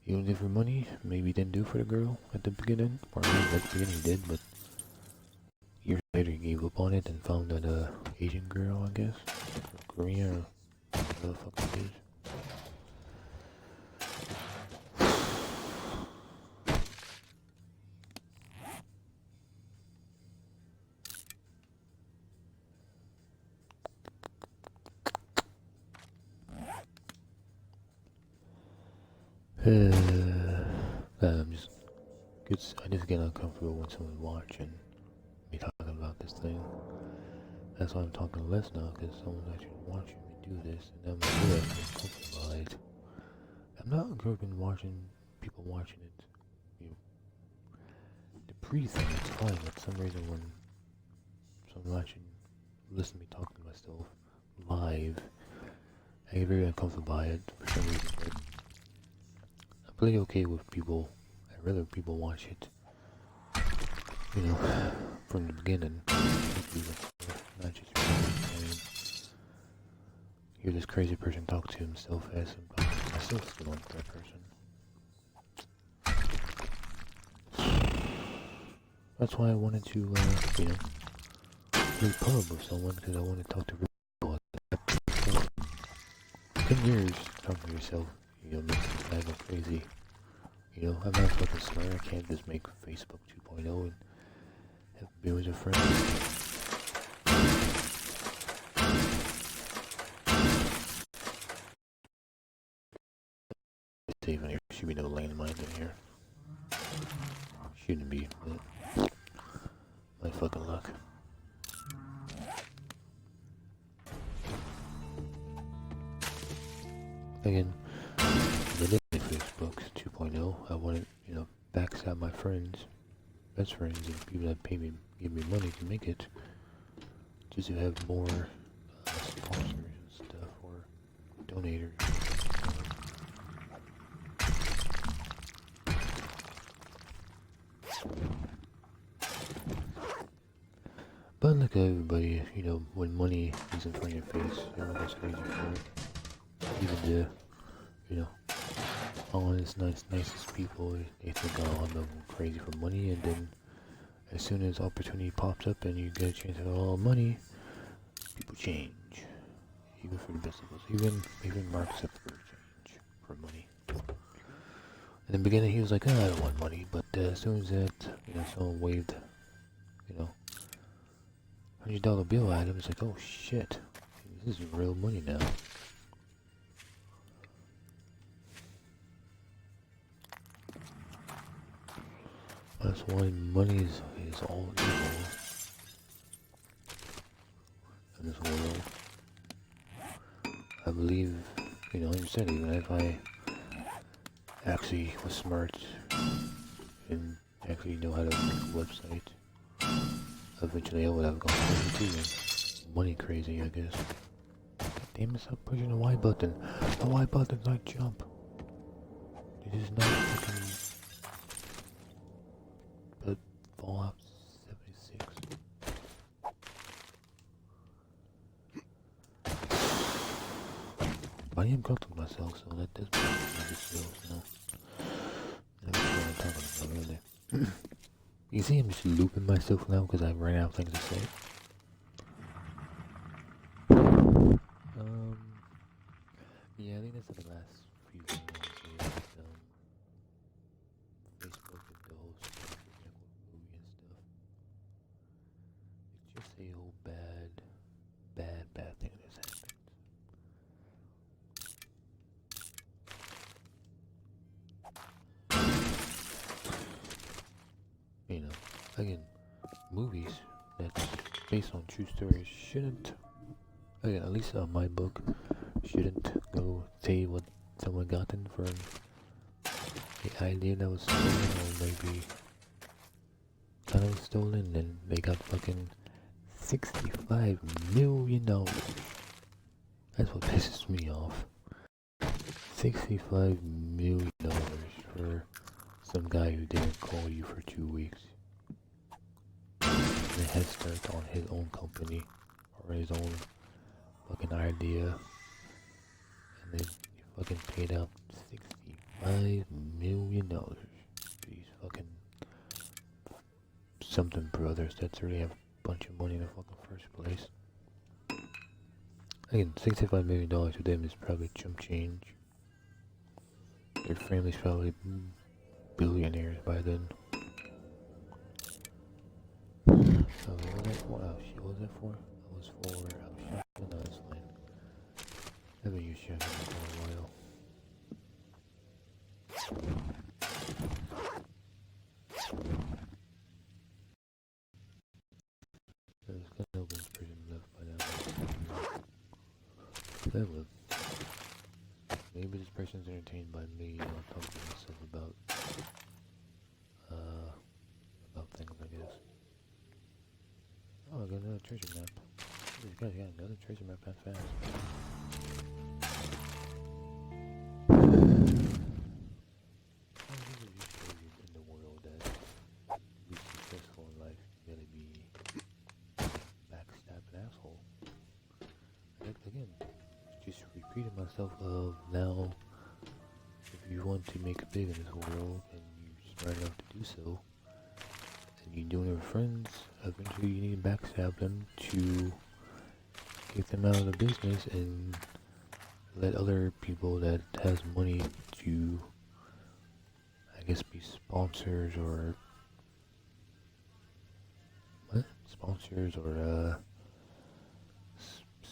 he only did for money, maybe he didn't do for the girl at the beginning, or maybe at the beginning he did, but years later he gave up on it and found that Asian girl, I guess, or Korean, or whatever the fuck it is. I just get uncomfortable when someone's watching me talking about this thing. That's why I'm talking less now, because someone's actually watching me do this, and I'm really uncomfortable about it. I'm not uncomfortable watching people watching it. You know, the pre-thing, it's fine, but for some reason when someone watching, listen to me talking to myself live, I get very uncomfortable by it for some reason, but I'm pretty okay with people. I'd rather people watch it, you know, from the beginning. Not just hear this crazy person talk to himself as him talking to myself still in third person. That's why I wanted to, you know, play pub with someone, because I want to talk to people. 10 years talking to yourself, you know, makes me kind of crazy. You know, I'm not fucking smart. I can't just make Facebook 2.0 and have millions of friends. Safe in here. Should be no landmines in here. Shouldn't be, but my fucking luck. Again, the Facebook's 2.0. I wanted, you know, backstab my friends, best friends, and people that pay me, give me money to make it, just to have more sponsors and stuff, or donators. But look at everybody, you know, when money is in front of your face, everyone goes crazy for it. Even the, you know, honest, nicest people, they think, oh, I'm crazy for money, and then as soon as opportunity pops up and you get a chance to have all money, people change. Even for the best of us. Even Mark Zuckerberg change for money. In the beginning he was like, oh, I don't want money, but as soon as that, you know, someone waved, you know, $100 bill at him, it's like, oh shit, this is real money now. That's why money is all evil in this world. I believe, you know, like you said, even if I actually was smart and actually know how to make a website, eventually I would have gone crazy too. Money crazy, I guess. Damn it, stop pushing the Y button. The Y button's not jump. It is not fucking... But Fallout 76. I am comfortable with myself, so that does make me feel, so... I don't know what I'm talking about, really. You see, I'm just looping myself now because I ran out of things to say. Yeah, I think that's the last few things I want to say about Facebook and the whole movie and stuff. It's just a whole bad thing that's happened. You know, again, movies that's based on true stories shouldn't, again, at least on my book, shouldn't go say what someone gotten from the idea that was stolen, or maybe kind of stolen, and they got fucking $65 million. That's what pisses me off. $65 million for some guy who didn't call you for 2 weeks. And a head start on his own company or his own fucking idea. And then you fucking paid out $65 million. These fucking something brothers that really have a bunch of money in the fucking first place. Again, $65 million to them is probably chump change. Their family's probably billionaires by then. So what was that for? Oh shit, what was that for? That was for shotgun. No, that's fine. I haven't used shotgun for a while. There's got no one person left by now. That was. Maybe this person's entertained by me talking to myself about things, I guess. Oh, I got another treasure map. These guys got another treasure map that fast. I think it just shows you in the world that to be successful in life, you gotta be backstab an asshole. And again, just repeating myself of now, if you want to make it big in this world and you're smart enough to do so, and you're doing it with friends, eventually you need to backstab them to get them out of the business and let other people that has money to, I guess, be sponsors or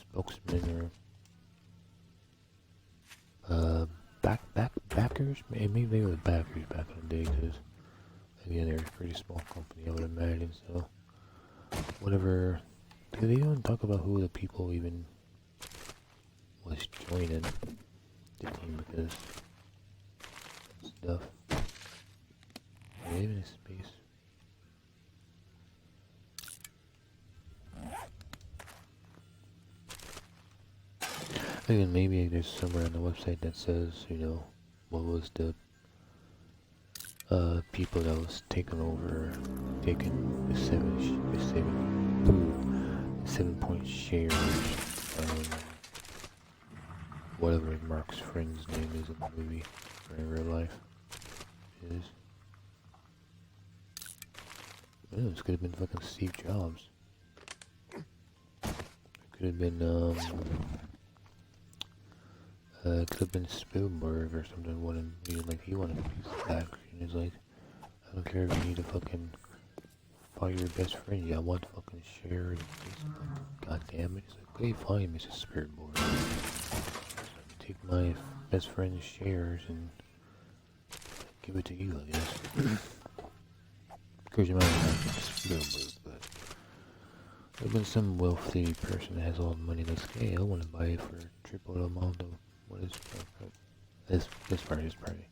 spokesmen or backers. Maybe they were backers back in the day, because again, they're a pretty small company, I would imagine. So whatever. They don't talk about who the people even was joining the team, because stuff. They live in a space. Again, maybe there's somewhere on the website that says, what was the people that was taking the 7 point shares, whatever Mark's friend's name is in the movie, or in real life is. This could have been fucking Steve Jobs. It could have been, Spielberg or something. He wanted a piece of back. And he's like, I don't care if you need to fucking fire your best friend. Yeah, I want fucking shares. God damn it. He's like, okay, fine, Mrs. Spielberg. Take my best friend's shares and give it to you, I guess. Of course, you might not have Spielberg, but there's been some wealthy person that has all the money that's, hey, I want to buy it for triple the amount of what is this part is probably,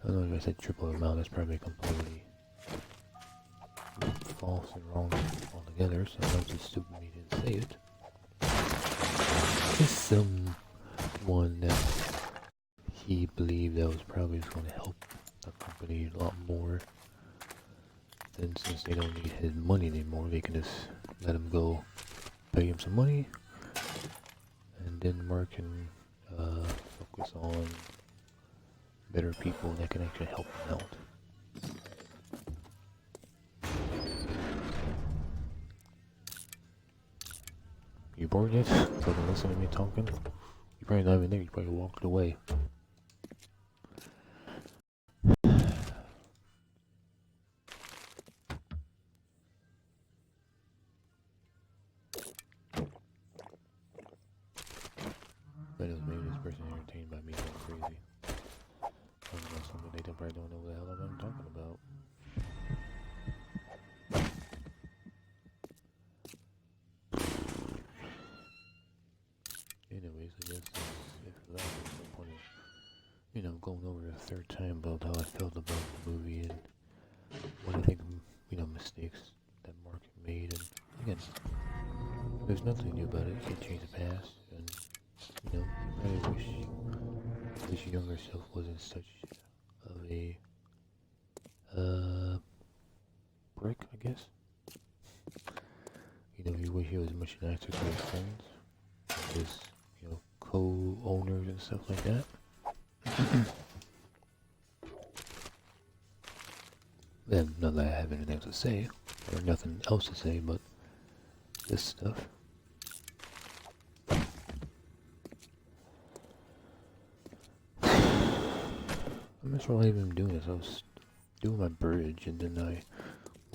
I don't know if I said triple the amount, that's probably completely false and wrong altogether, so that's just stupid me didn't say it. Just someone that he believed that was probably going to help the company a lot more. Then since they don't need his money anymore, they can just let him go, pay him some money, and then Mark can focus on better people that can actually help him out. You bored yet? Fucking listen to me talking? You probably not even there, you probably walked away. But maybe this person entertained by me going crazy. Talking about something they probably don't know what the hell I'm talking about. Anyways, I guess if that was no point of, going over a third time about how I felt about the movie and what I think, mistakes that Mark made. And again, there's nothing new about it. You can't change the past, and You know, you probably wish your younger self wasn't such of a prick, I guess. You know, you wish he was much nicer to his friends, his, you know, co-owners and stuff like that. And not that I have anything to say, or nothing else to say, but this stuff. I'm not sure why I'm doing this. I was doing my bridge, and then I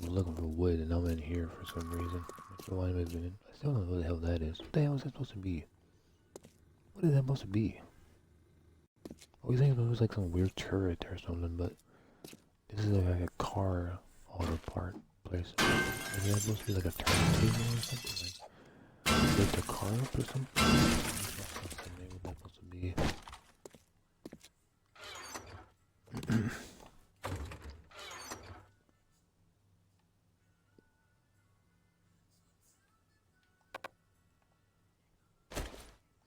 was looking for wood, and I'm in here for some reason. I'm not sure why I'm even in. I still don't know what the hell that is. What the hell is that supposed to be? What is that supposed to be? I always think it was like some weird turret or something, but this is like a car auto part place. Is that supposed to be like a turntable or something? Like, lift a car up or something? Maybe that's supposed to be.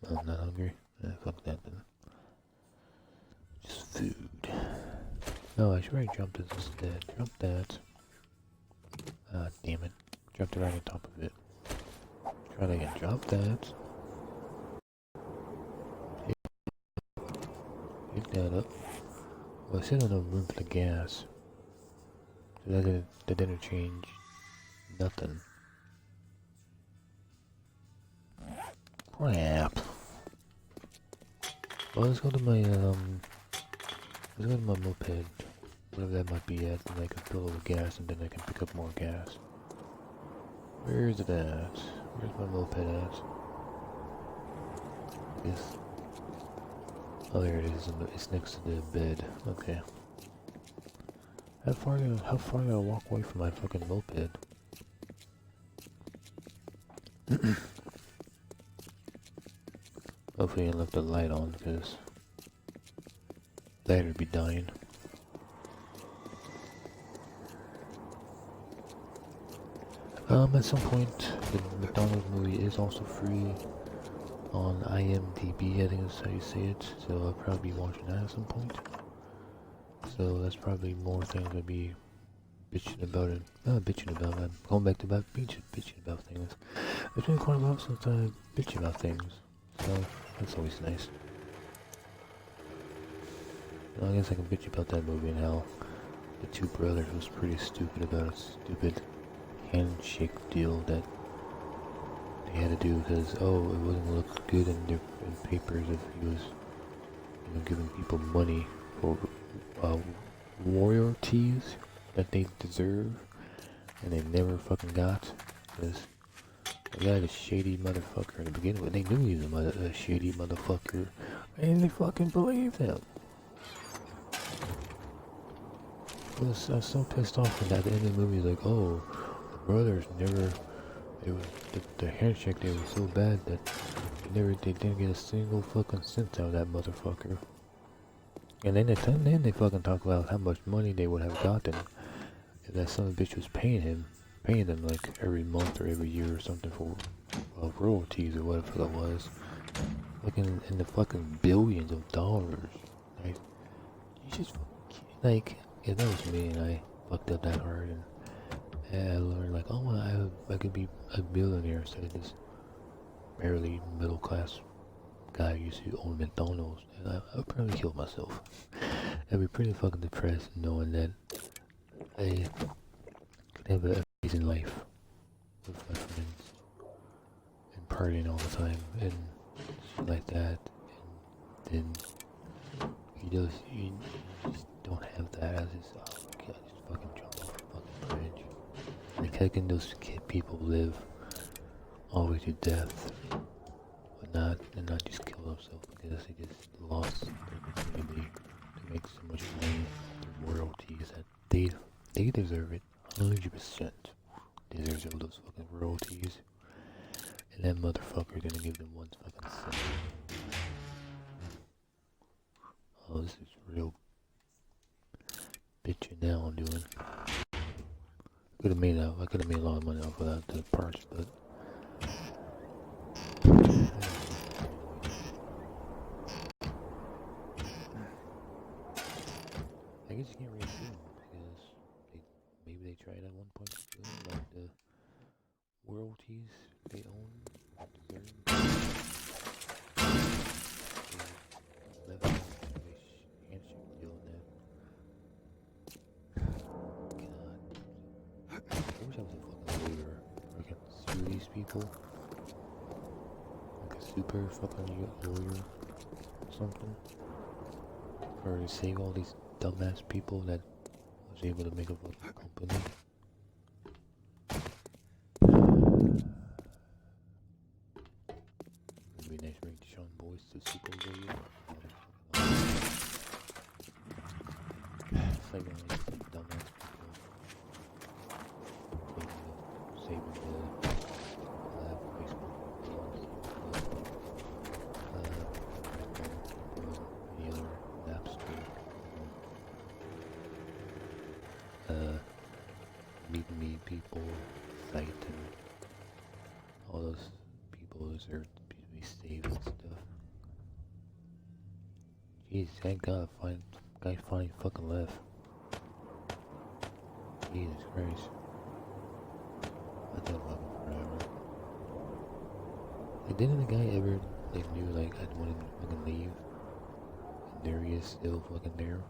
I'm not hungry. Fuck that then. Just food. No, I should probably jump this instead. Jump that. Ah, damn it. Jumped it right on top of it. Try to get drop that. Pick that up. Well, I still don't have room for the gas. So that didn't change nothing. Crap. Well, let's go to my moped. Whatever that might be at, and I can fill it with gas, and then I can pick up more gas. Where is it at? Where's my moped at? This. Oh, there it is. It's next to the bed. Okay. How far do I walk away from my fucking moped? Hopefully I left the light on, because that would be dying. At some point, the McDonald's movie is also free on IMDb, I think that's how you say it, so I'll probably be watching that at some point. So that's probably more things I'd be bitching about it. Not bitching about, I'm going back to bitching about things. It's been quite a while since I bitch about things, so that's always nice. Well, I guess I can bitch about that movie and how the two brothers was pretty stupid about a stupid handshake deal that they had to do because, oh, it wouldn't look good in papers if he was, you know, giving people money for royalties that they deserve and they never fucking got, because the guy, a shady motherfucker to begin with. They knew he was a shady motherfucker and they fucking believed him. I was so pissed off when at the end of the movie, like, oh, the brothers never, it was, the handshake, they were so bad that they didn't get a single fucking cent out of that motherfucker. And then they fucking talk about how much money they would have gotten if that son of a bitch was paying them like every month or every year or something for royalties or whatever that was. Looking in the fucking billions of dollars. Like, you just like, if that was me and I fucked up that hard and I learned like, oh, I could be a billionaire instead of this barely middle class guy who used to own McDonald's, and I'd probably kill myself. I'd be pretty fucking depressed knowing that I could have an amazing life with my friends and partying all the time and shit like that, and then you just don't have that. I just, oh my god, just fucking jump off the fucking bridge. Like, how can those people live all the way to death, but not just kill themselves because they just lost their opportunity to make so much money through royalties that they deserve it 100%. Deserves all those fucking royalties, and that motherfucker didn't give them one fucking cent. Oh, this is real bitching now I'm doing. I could have made a lot of money off of that parts, but these people, like a super fucking lawyer or something, or to save all these dumbass people that was able to make a fucking company. It'd be nice to make Sean Boyce the super lawyer. It's like all these dumbass people saving the Facebook any other Napster, meet me people site and all those people deserve to be saved and stuff. Jeez, thank God, guy finally fucking left. Jesus Christ. I thought about him forever. Like, didn't the guy ever, like, knew, like, I wanted to fucking leave? And there he is, still fucking there.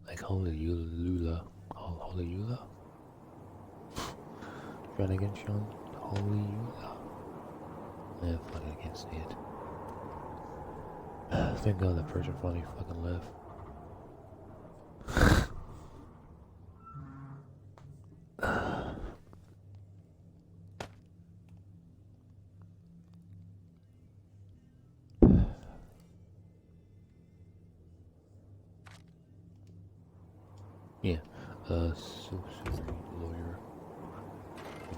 Like, Hallelujah. Hallelujah? Try it again, Sean. Hallelujah. Man, fuck, I can't say it. Thank God that person finally fucking left. Yeah, super lawyer.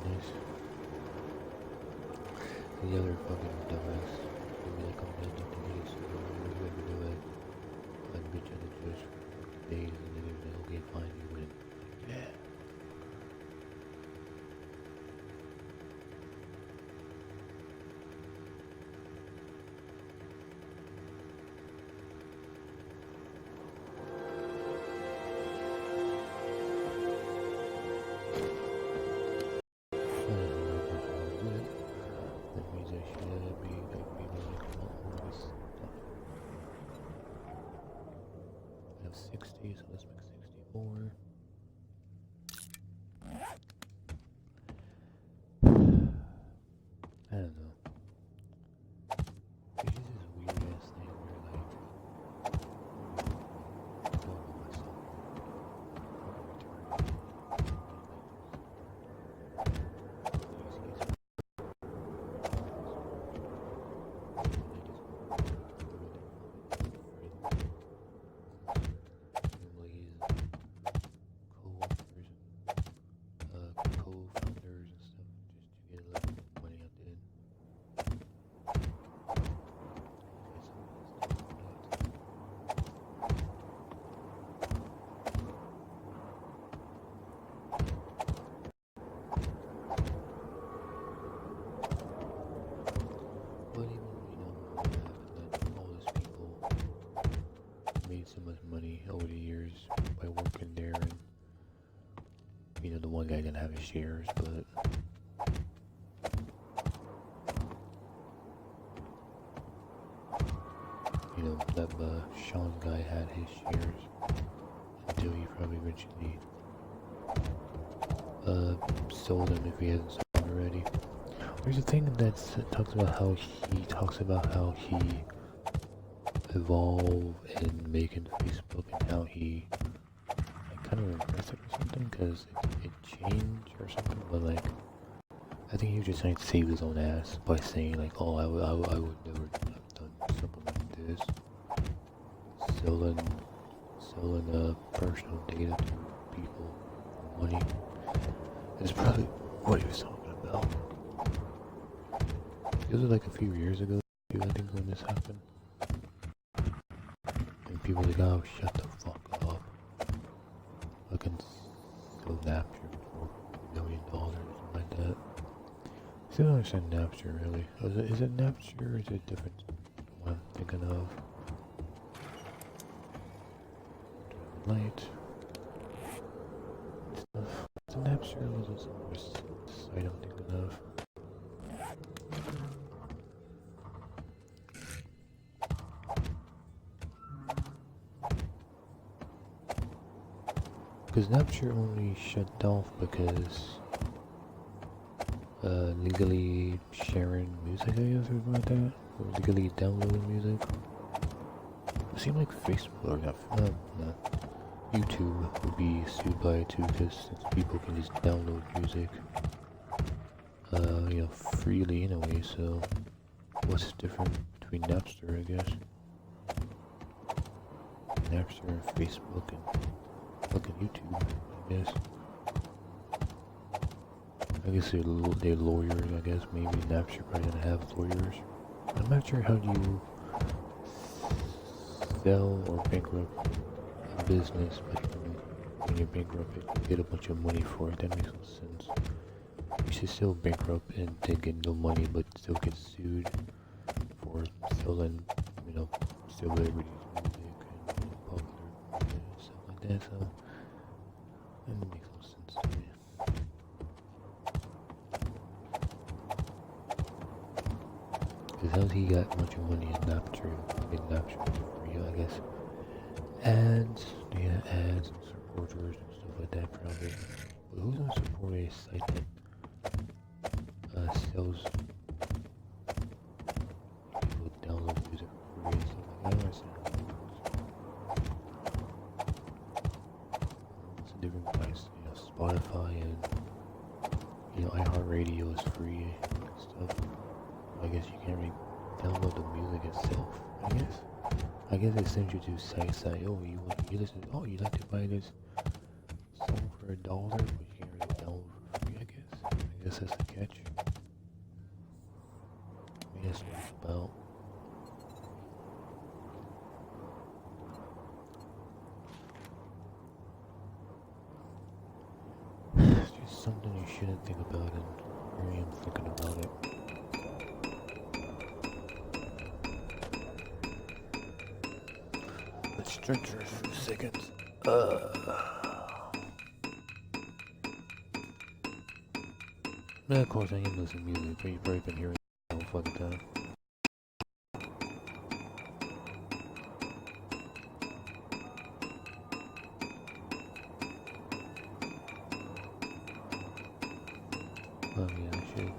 Nice. The other fucking dumbass. Maybe like I'm gonna do this, or whatever do it. Like bitch on the Twitch days, and then they're like, okay, fine, you win. Yeah. That means I should be like maybe like a lot more of this stuff. I have 60, so let's make 64. I don't know. It's just this weird ass thing where like I don't know myself. Co-founders and stuff just to get a little money at the end. But even, what happened that all these people made so much money over the years by working there, and the one guy didn't have his shares, but that Sean guy had his shares until he probably eventually sold them if he hasn't sold them already. There's a thing that talks about how he evolved in making Facebook and how he kind of regrets it or something because it changed or something, but like I think he was just trying to save his own ass by saying like, oh, I would never have done something like this, selling personal data to people for money. Is probably what he was talking about. It was like a few years ago, I think, when this happened. And people were like, oh, shut the fuck up. Fucking sell Napster for $1 million or something like that. I still don't understand Napster, really. Is it Napster or is it different? What I'm thinking of. Light. Stuff. Is it Napster or was it some other site I'm thinking of? Because Napster only shut off because legally sharing music, I guess, or something like that, or legally downloading music. It seemed like Facebook or not, YouTube would be sued by it too, because people can just download music, freely anyway. So what's different between Napster, I guess? Napster and Facebook and fucking YouTube, I guess. I guess they're lawyers, I guess. Maybe Napster probably doesn't have lawyers. I'm not sure how you sell or bankrupt a business, but when you're bankrupt, you get a bunch of money for it. That makes no sense. You should still bankrupt and then get no money, but still get sued for selling, celebrities' music and popular music and stuff like that. So that makes no sense to me. Because how he got a bunch of money in Napster, made Napster for free, I guess. Ads, ads and supporters and stuff like that probably. But who's gonna support a site that sells people download music for free and stuff like that? I don't understand how that works. It's a different price, Spotify and iHeartRadio is free and stuff. I guess you can't really download the music itself, I guess they send you to sites that, you like to buy this song for $1, but you can't really download for free, I guess that's the catch. Maybe that's what it's about. It's just something you shouldn't think about, and here I am thinking about it. Let's stretch for a few seconds. Of course I am listening to music, but you've probably been hearing it all fucking time. Oh yeah, I should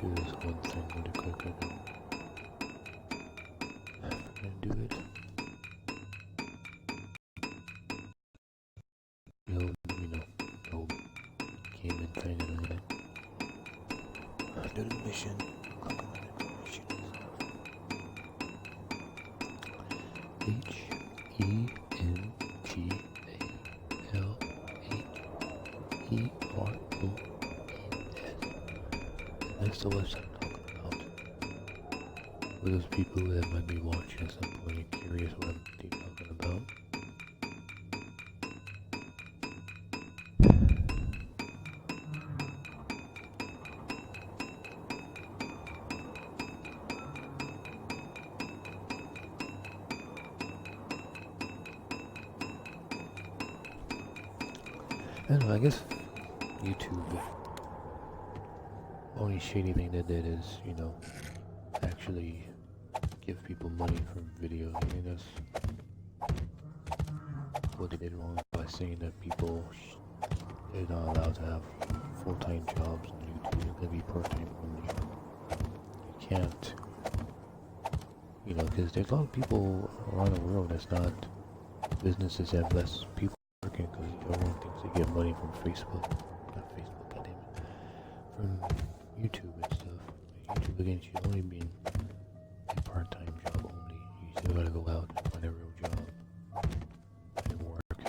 do this one thing really quick. I'm gonna do it. No game and thing and all that. Do the mission. Click on the mission. HENTALHEROES. That's the website I'm talking about. For those people that might be watching at some point and curious what I'm talking about. I don't know, I guess YouTube, only shady thing they did is, actually give people money for videos. I mean, that's what they did wrong by saying that people they're not allowed to have full-time jobs on YouTube. It's gonna be part-time only. You can't, because there's a lot of people around the world that's not, businesses have less people working because everyone thinks they get money from Facebook. Not Facebook, goddammit. From YouTube and stuff. YouTube, again, should only be a part-time job only. You still gotta go out and find a real job and work.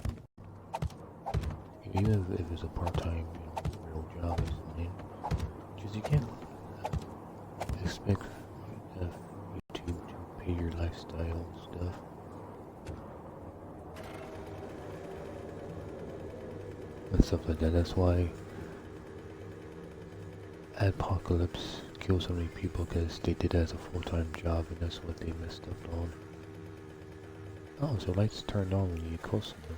Even if it's a part-time, real job, it's fine. Because you can't expect YouTube to pay your lifestyle stuff. And stuff like that. That's why Adpocalypse killed so many people, because they did it as a full-time job, and that's what they messed up on. Oh, so lights turned on when you get close to them.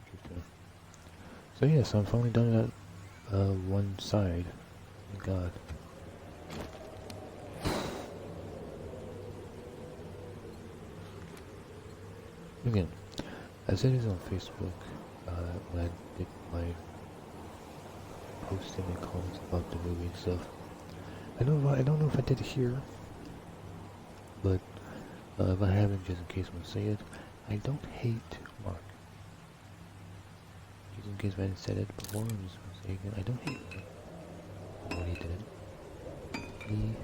Interesting. So yes, I'm finally done at one side. Thank God. Again, I said this on Facebook when I did my posting and comments about the movie and stuff. I don't know if I did it here, but if I haven't, just in case I'm gonna say it, I don't hate Mark. Just in case I hadn't said it before, I'm just gonna say again, I don't hate Mark. What he did. He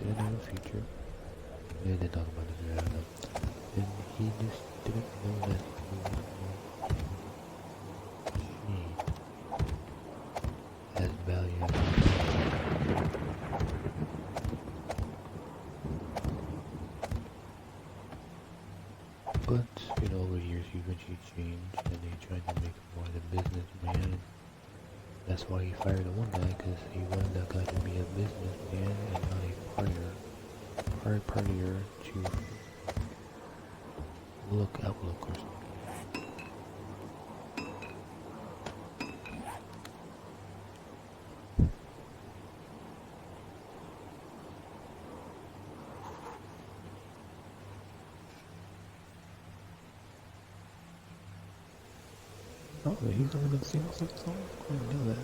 didn't know the future. They did talk about it, I don't know. And he just didn't know that he was as value. But, you know, over the years he eventually changed and they tried to make him more of a businessman. That's why he fired the one guy, because he wanted that guy to be a businessman and not a partier to outlook or something. Oh, he's only been single 6 songs? I didn't know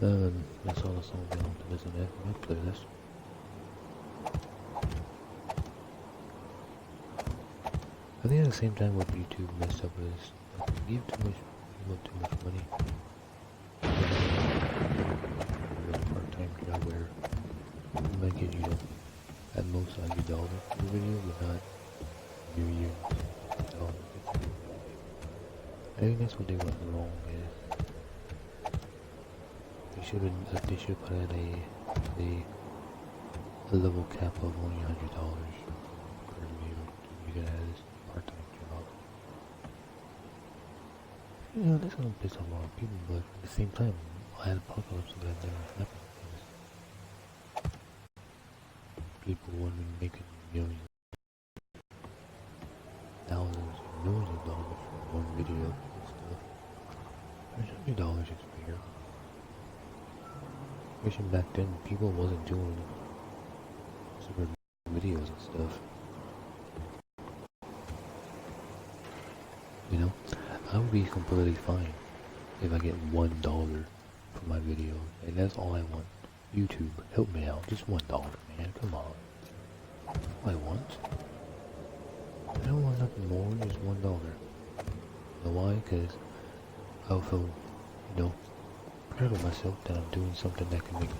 that. That's all the songs I want to listen to my playlist. I think at the same time what YouTube messed up is give too much money. A part-time job where you might get, you know, at most $100 per video, but not your $1. I think that's what they went wrong is they should put in a level cap of only $100 per video to make it as part-time job. You know, that's gonna piss off a lot of people, but at the same time, I had apocalypse that never happened. People want to make millions, thousands, and millions of dollars from one video and stuff. There's $100 is fair. Especially back then, people wasn't doing super videos and stuff. You know, I would be completely fine if I get $1 for my video, and that's all I want. YouTube, help me out, just $1, man, come on. That's all I want. I don't want nothing more, just $1. You know why? Because I'll feel, you know, proud of myself that I'm doing something that can make,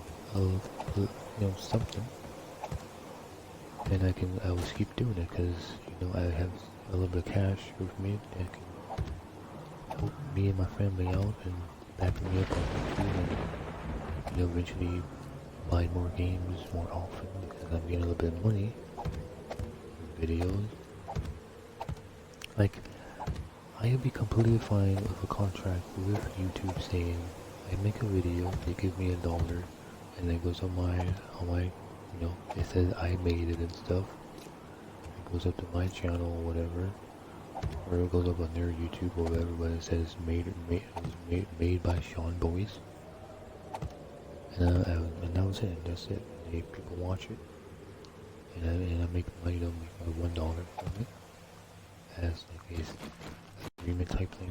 you know, something. And I will keep doing it because, you know, I have a little bit of cash with me that can help me and my family out and back me up on YouTube and, you know, eventually buy more games more often because I'm getting a little bit of money from videos. Like, I would be completely fine with a contract with YouTube saying I make a video, they give me $1, and it goes on my, you know, it says I made it and stuff. It goes up to my channel or whatever, or it goes up on their YouTube or whatever, but it says made by Sean Boys. And that was it. That's it. People watch it, and I make money. You know, make $1 from it as like a agreement type thing.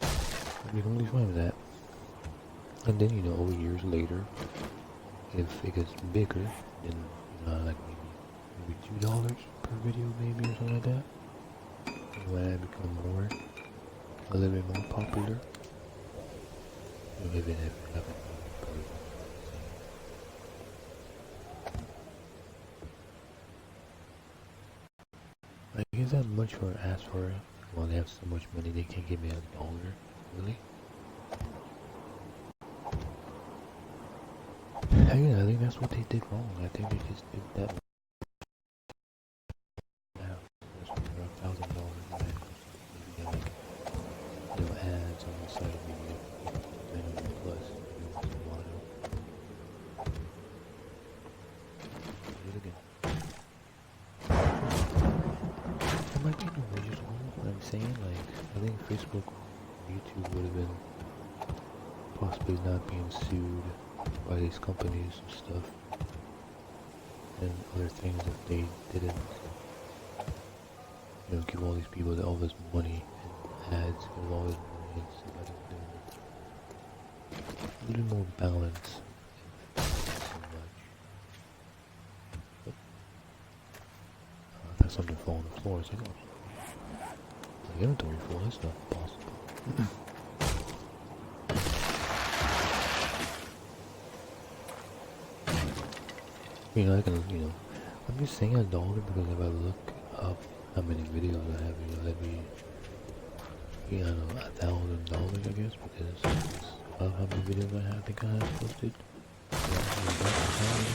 I'd be totally fine with that. And then, you know, over years later, if it gets bigger, then, you know, like maybe $2 per video, maybe, or something like that. When I become a little bit more popular, you know, even if nothing. Like, is that much for ask for it? Well, they have so much money, they can't give me $1, really? Again, I think that's what they did wrong. I think they just did that. Now, that's for $1,000, and then maybe get like, you know, ads on the side, maybe get minimum plus, you know, once in a while. Do it again. Am I getting religious on what I'm saying? Like, I think Facebook, YouTube would have been possibly not being sued by these companies and stuff, and other things if they didn't give all these people all this money and ads, give all this money and stuff like that. A little more balance. Not so much. But, that's something fall on the floor. It's like, oh, the inventory full. That's not possible. I can, I'm just saying $1 because if I look up how many videos I have, that'd be, I don't know, $1,000, I guess, because of how many videos I have. I think I have posted. I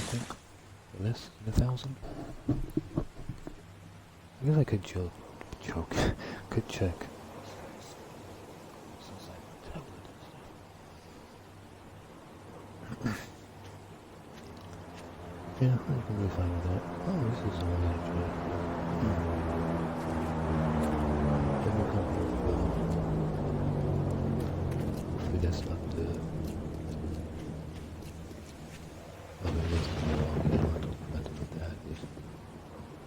think less than 1,000. I guess I could joke, could check. Yeah, I can be fine with that. Oh, this is the one I enjoy. Then we'll come here. Maybe that's not the... Oh, maybe that's not the wrong. I don't know what that is.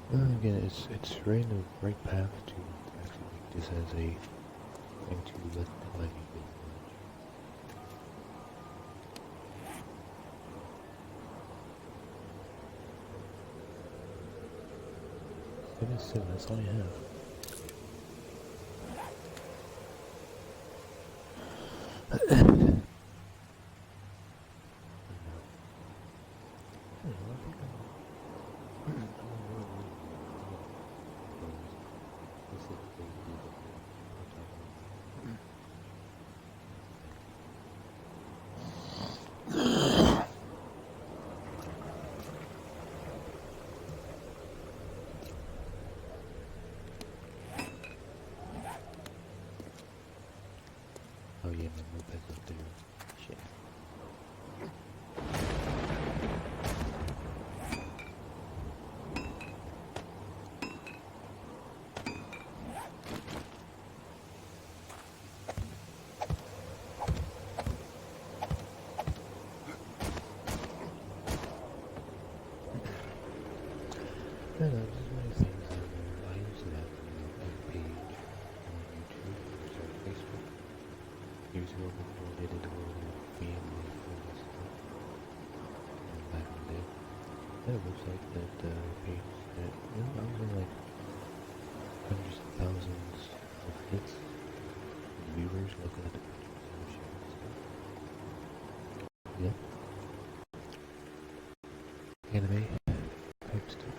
Well, again, it's right in the right path to actually make this as a thing to let my people watch. That's all I have. Oh yeah, my moped's up there. Shit. No, just one of the things I used to have a page on YouTube, or Facebook. Years ago before they did the whole family friendly stuff. Back in the day. They had a website that page that I was in like hundreds of thousands of hits and viewers looking at the pictures and shit and stuff. Yeah. Anime type stuff.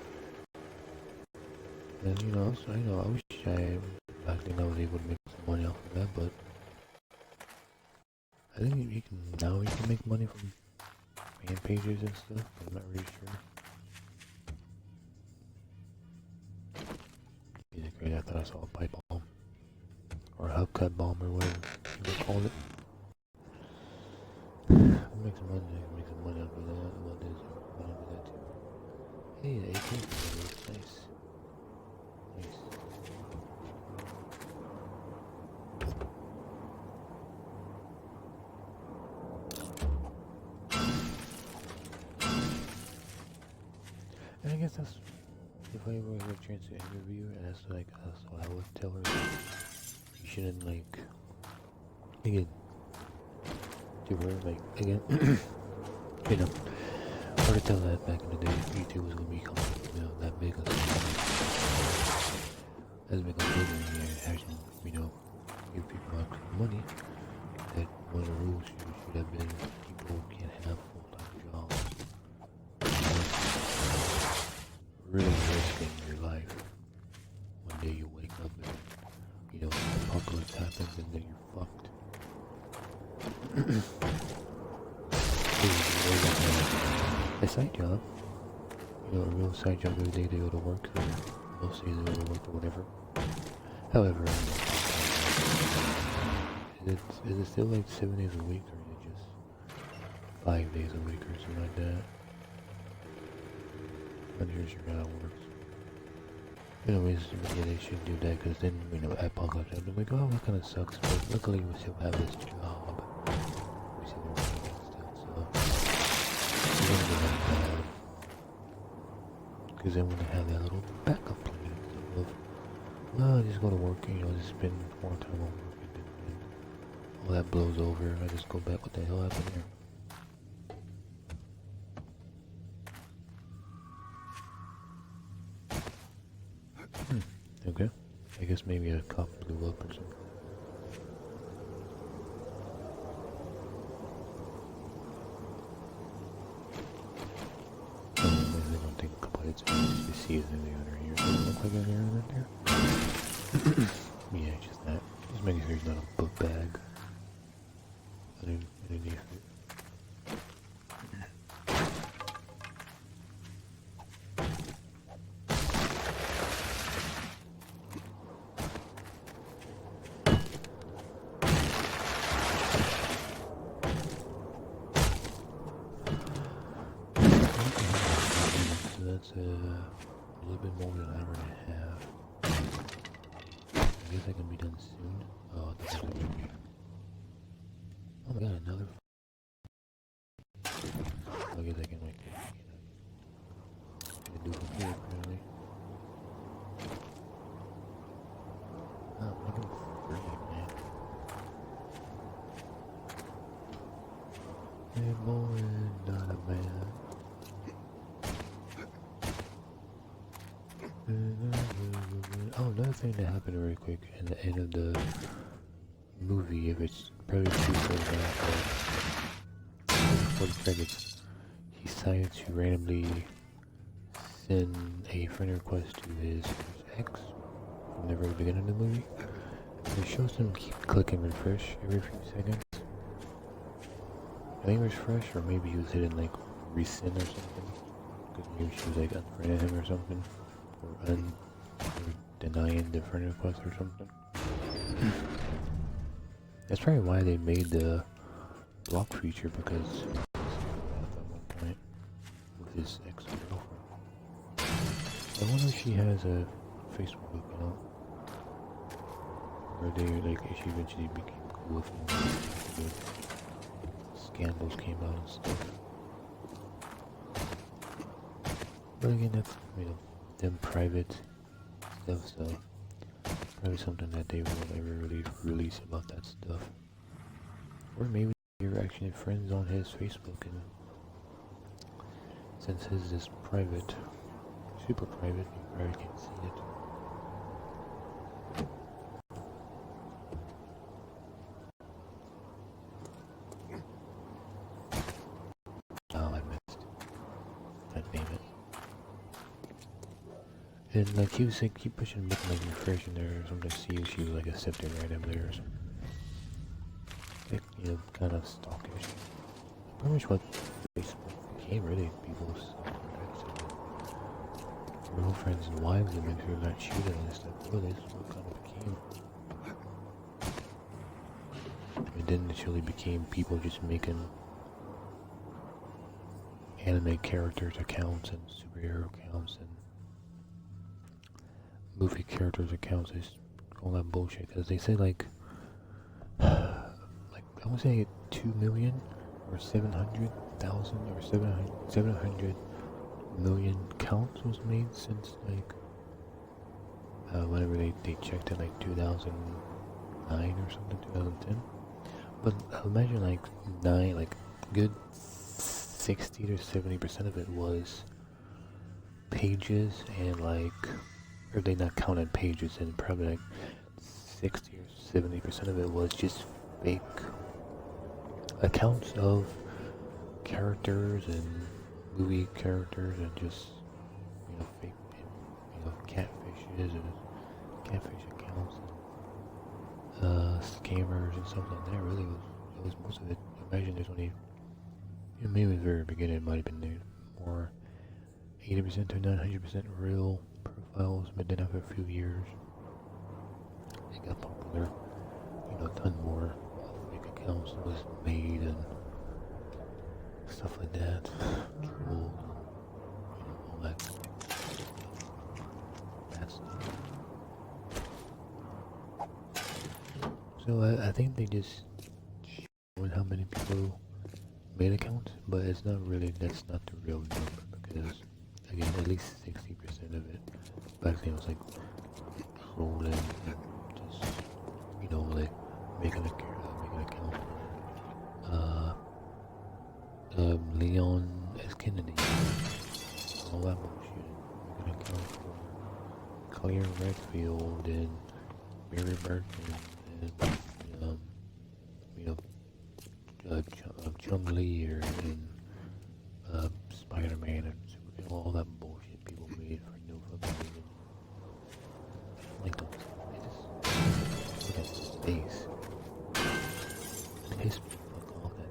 And so I wish back then I was able to make some money off of that, but I think you can make money from fan pages and stuff, but I'm not really sure. Yeah, great, I thought I saw a pipe bomb. Or a hubcap bomb or whatever you call it. I'll make some money, I can make some money off of that, about this, money off of that too. Hey, the AK is nice. Nice. And I guess that's, if I ever get a chance to interview her, and that's what I would tell her. You shouldn't, again, to her, again, hard to tell that back in the day, YouTube was going to become, that big, as big as bigger, and actually, give people money, that one of the rules should have been, people can't have full-time jobs. Really risking your life. One day you wake up and, an apocalypse happens and then you're fucked. A side job. A real side job every day they go to work, or most days they go to work or whatever. However, is it still like 7 days a week, or is it just 5 days a week or something like that? I'm not sure how it works. Anyways, yeah, they should do that, because then, apocalypse, I'm like, oh, that kind of sucks, but luckily we still have this job. We still working and stuff, so we don't get that bad. Because then we're gonna have that little backup plan of, just go to work, just spend more time on work, and then when all that blows over, I just go back, what the hell happened here? Okay. I guess maybe a cop blew up or something. I don't think complaints to see is in the other here. Doesn't look like an error in there. Yeah, just that. Just making sure there's not a book bag underneath it. So that's a little bit more than an hour and a half. I guess I can be done soon. Oh, that's a good. Oh my god, another. I guess I can like do from here apparently. Oh, I can freaking man. Hey boy, not a man. Oh, another thing that happened really quick in the end of the movie, if it's probably too for the credits, he decided to randomly send a friend request to his ex from the very beginning of the movie. And it shows him keep clicking refresh every few seconds. I think refresh, or maybe he was hitting like resend or something, because maybe she was like unfriending him or something, or denying the friend request or something. That's probably why they made the block feature, because at one point with his ex-girlfriend. I wonder if she has a Facebook account, or she eventually became cool with him. Scandals came out and stuff. But again, that's, them private stuff, so probably something that they won't ever really release about that stuff. Or maybe you're actually friends on his Facebook, and since his is private, super private, you probably can't see it. Oh, I missed. God damn it. And like he was like, keep pushing the button like refresh in there or something to see if she was like accepted right up there or something. Like, kind of stalkish. Pretty much what Facebook became, really. People's girlfriends and wives and make sure they're not cheating and stuff. Really, this is what kind of became. And then it really became people just making anime characters accounts and superhero accounts and movie characters accounts. They just all that bullshit, because they say like I want to say 2 million or 700,000 or 700 million counts was made since like whenever they checked in like 2009 or something, 2010. But imagine like good 60 to 70% of it was pages, and or they not counted pages, and probably like 60 or 70% of it was just fake accounts of characters and movie characters, and just fake catfishes and catfish accounts and scammers and stuff like that. Really was most of it. Imagine there's only maybe at the very beginning it might have been more 80% to 900% real profiles, but then after a few years it got popular. A ton more fake accounts was made and stuff like that. Trolls, all that bad stuff. So I think they just showed how many people made accounts, but it's not really, that's not the real number, because again, at least 60% of it back then was like scrolling and just, like make an account for Leon S. Kennedy, all that bullshit. Make an account for Claire Redfield and Mary Burton and you know Chung Lee and Spider-Man and Superman, all that bullshit people made for no fucking reason. Like those, they just look at space. It pisses me the fuck off that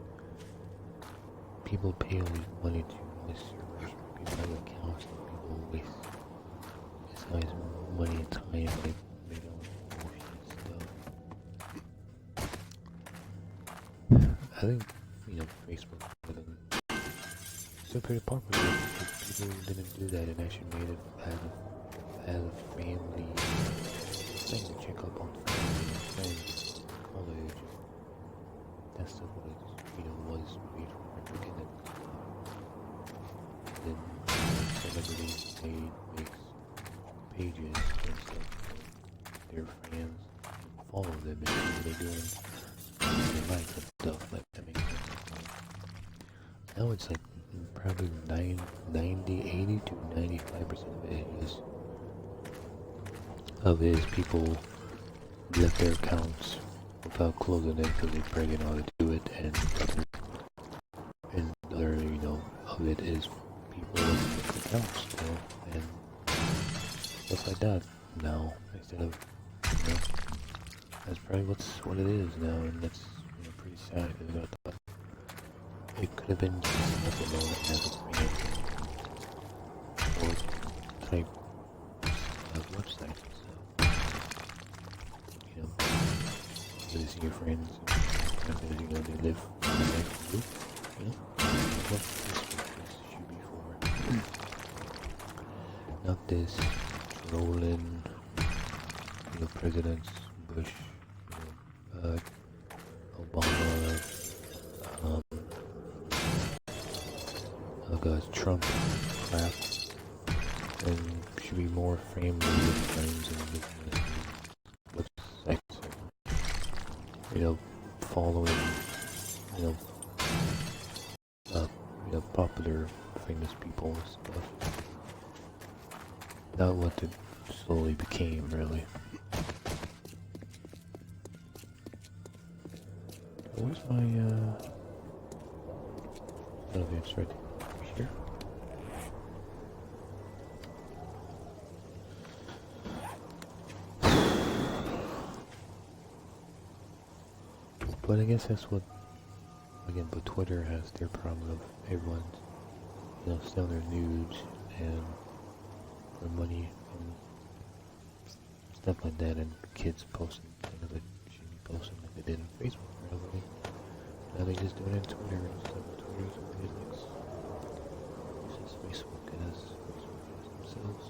people pay all this money to this servers, people have accounts and people waste this guy's money and time like make all this bullshit stuff. I think, Facebook still pretty popular because people didn't do that and actually made it as a family thing to check up on family and friends, college, that stuff was made for looking at then celebrities makes pages and stuff for their fans and follow them and see what they're doing they like and stuff like that makes sense. Now it's like probably 80 to 95% of it is people let their accounts without closing it because they probably didn't know how to do it, and other of it is people with accounts still and stuff like that now instead of that's probably what it is now, and that's pretty sad because I thought it could have been just nothing more as a creator or type of website. So, really see your friends, because they live in the next group, what this should be for. Not this rolling, presidents, Bush, Obama, Trump crap, and should be more family and friends and websites, following, popular famous people and stuff. Not what it slowly became, really. Where's my, oh, it's right here. But I guess that's what, again, but Twitter has their problem of everyone's, selling their nudes and for money and stuff like that, and kids posting things that should be posting like they did on Facebook really. Now they just do it on Twitter and stuff. Twitter's weird, it's just Facebook as themselves.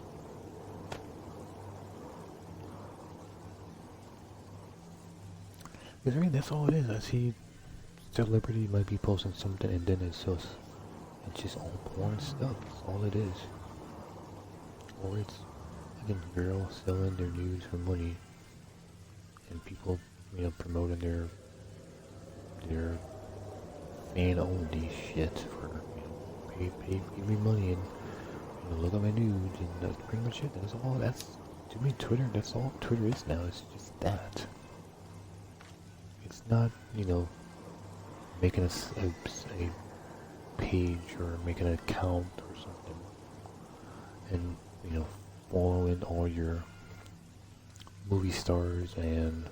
Because really, that's all it is. I see celebrity might be posting something and then it's just all porn stuff. That's all it is. Or it's again girls selling their nudes for money and people, promoting their fan only shit for pay me money and look at my nudes, and that's pretty much it. That's all. That's to me Twitter. That's all Twitter is now. It's just that. It's not making a page or making an account or something and following all your movie stars and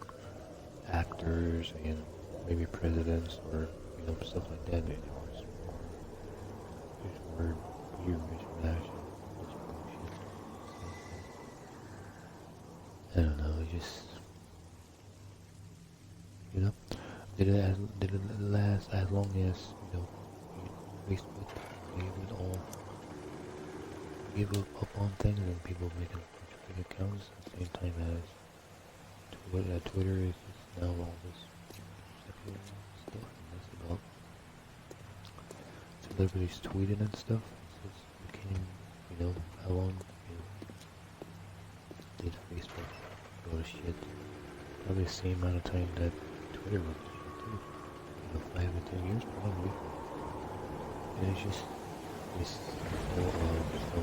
actors and maybe presidents or stuff like that anymore. It's more weird international. I don't know, it just did it last as long as Facebook give up on things and people making fake accounts at the same time as Twitter is just now all this secular stuff, and that's about celebrities tweeting and stuff. It just became, how long did Facebook go to shit. Probably the same amount of time that Twitter will go to shit too. 5 to 10 years probably. And it's just the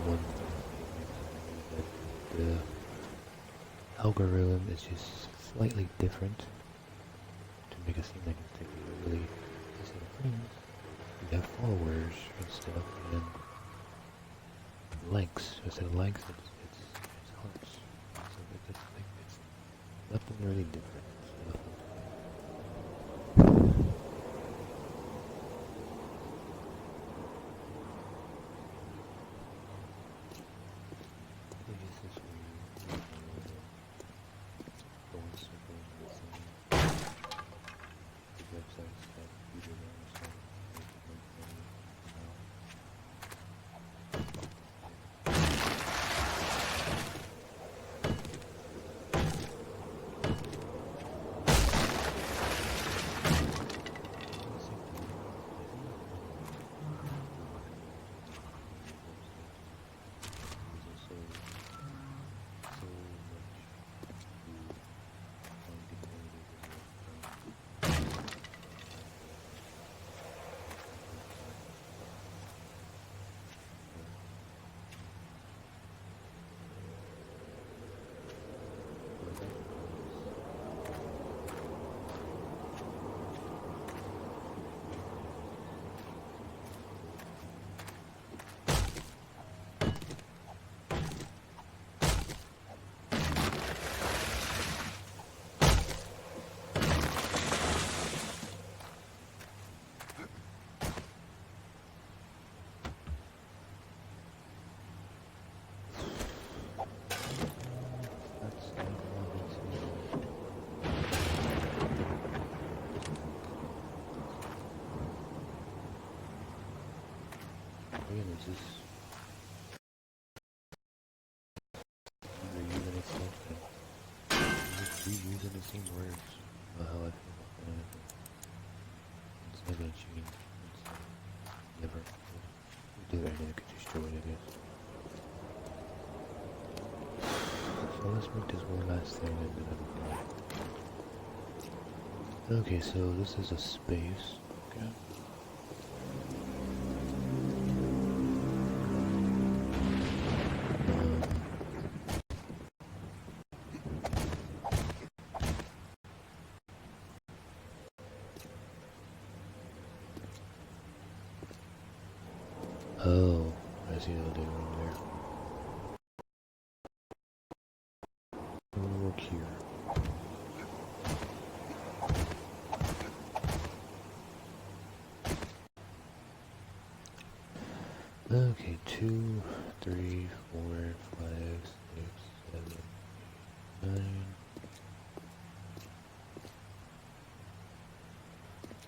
one thing that the algorithm is just slightly different to make it seem like it's technically really the same things. You have followers and stuff, and likes. Instead of likes, it's hearts. So it's nothing really different. It's nothing. It's just this weird, going circles with the websites that usually don't understand. Again, it's just reusing itself and just reusing the same words about how I feel about anything. It's not gonna change. It's never. Do anything that could destroy it, I guess. So let's make this one last thing and then I'm okay, so this is a space. Okay. Oh, I see what they're doing there. We'll work here. Okay, 2, 3, 4, 5, 6, 7, 9.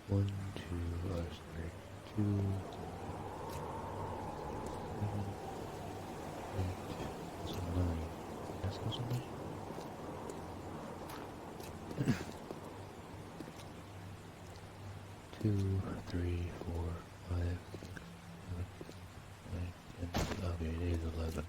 1, 2, sorry. 2, 7, 8, so 9. That's also 9. Two, 3, 4, 5, 6, 7, 8, 10. Okay, it is 11.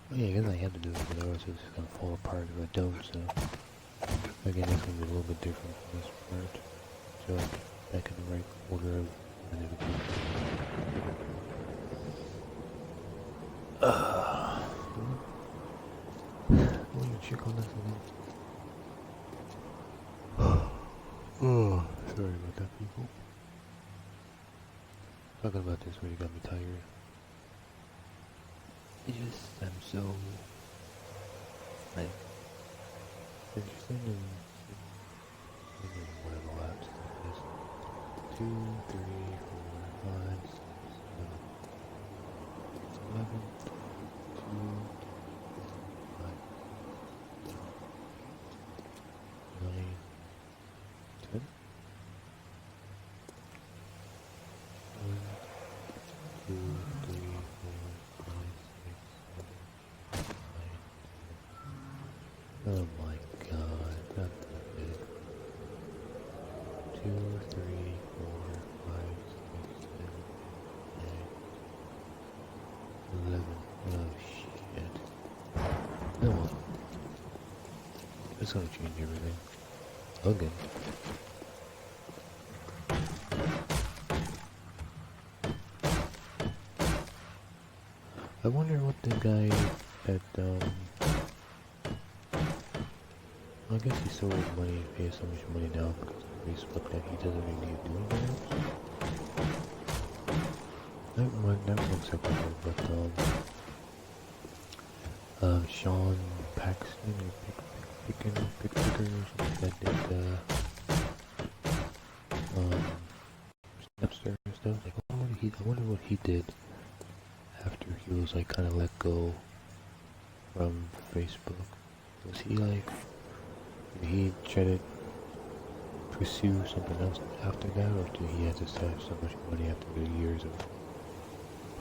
Yeah, I guess I have to do it because otherwise it's gonna fall apart if I don't, so again it's gonna be a little bit different from this part. So back in the right order of everything. Let me check on this again. Oh, sorry about that, people. Talking about this really got me tired. I'm so like interested in what I've watched. Like this 2, 3, 4, 5, 6, 7, 11, 2, 5, 9, 10. 11. Oh shit. Oh well. It's gonna change everything. Again. I wonder what the guy at, I guess he's so money, he has so much money now because of Facebook that he doesn't really need to do anything else. That looks like it, but, Sean Paxton or Picker or something that did, Snapster and stuff. Like, I wonder what he did after he was like kind of let go from Facebook. Was he like, did he try to pursue something else after that, or did he have just have so much money after the years of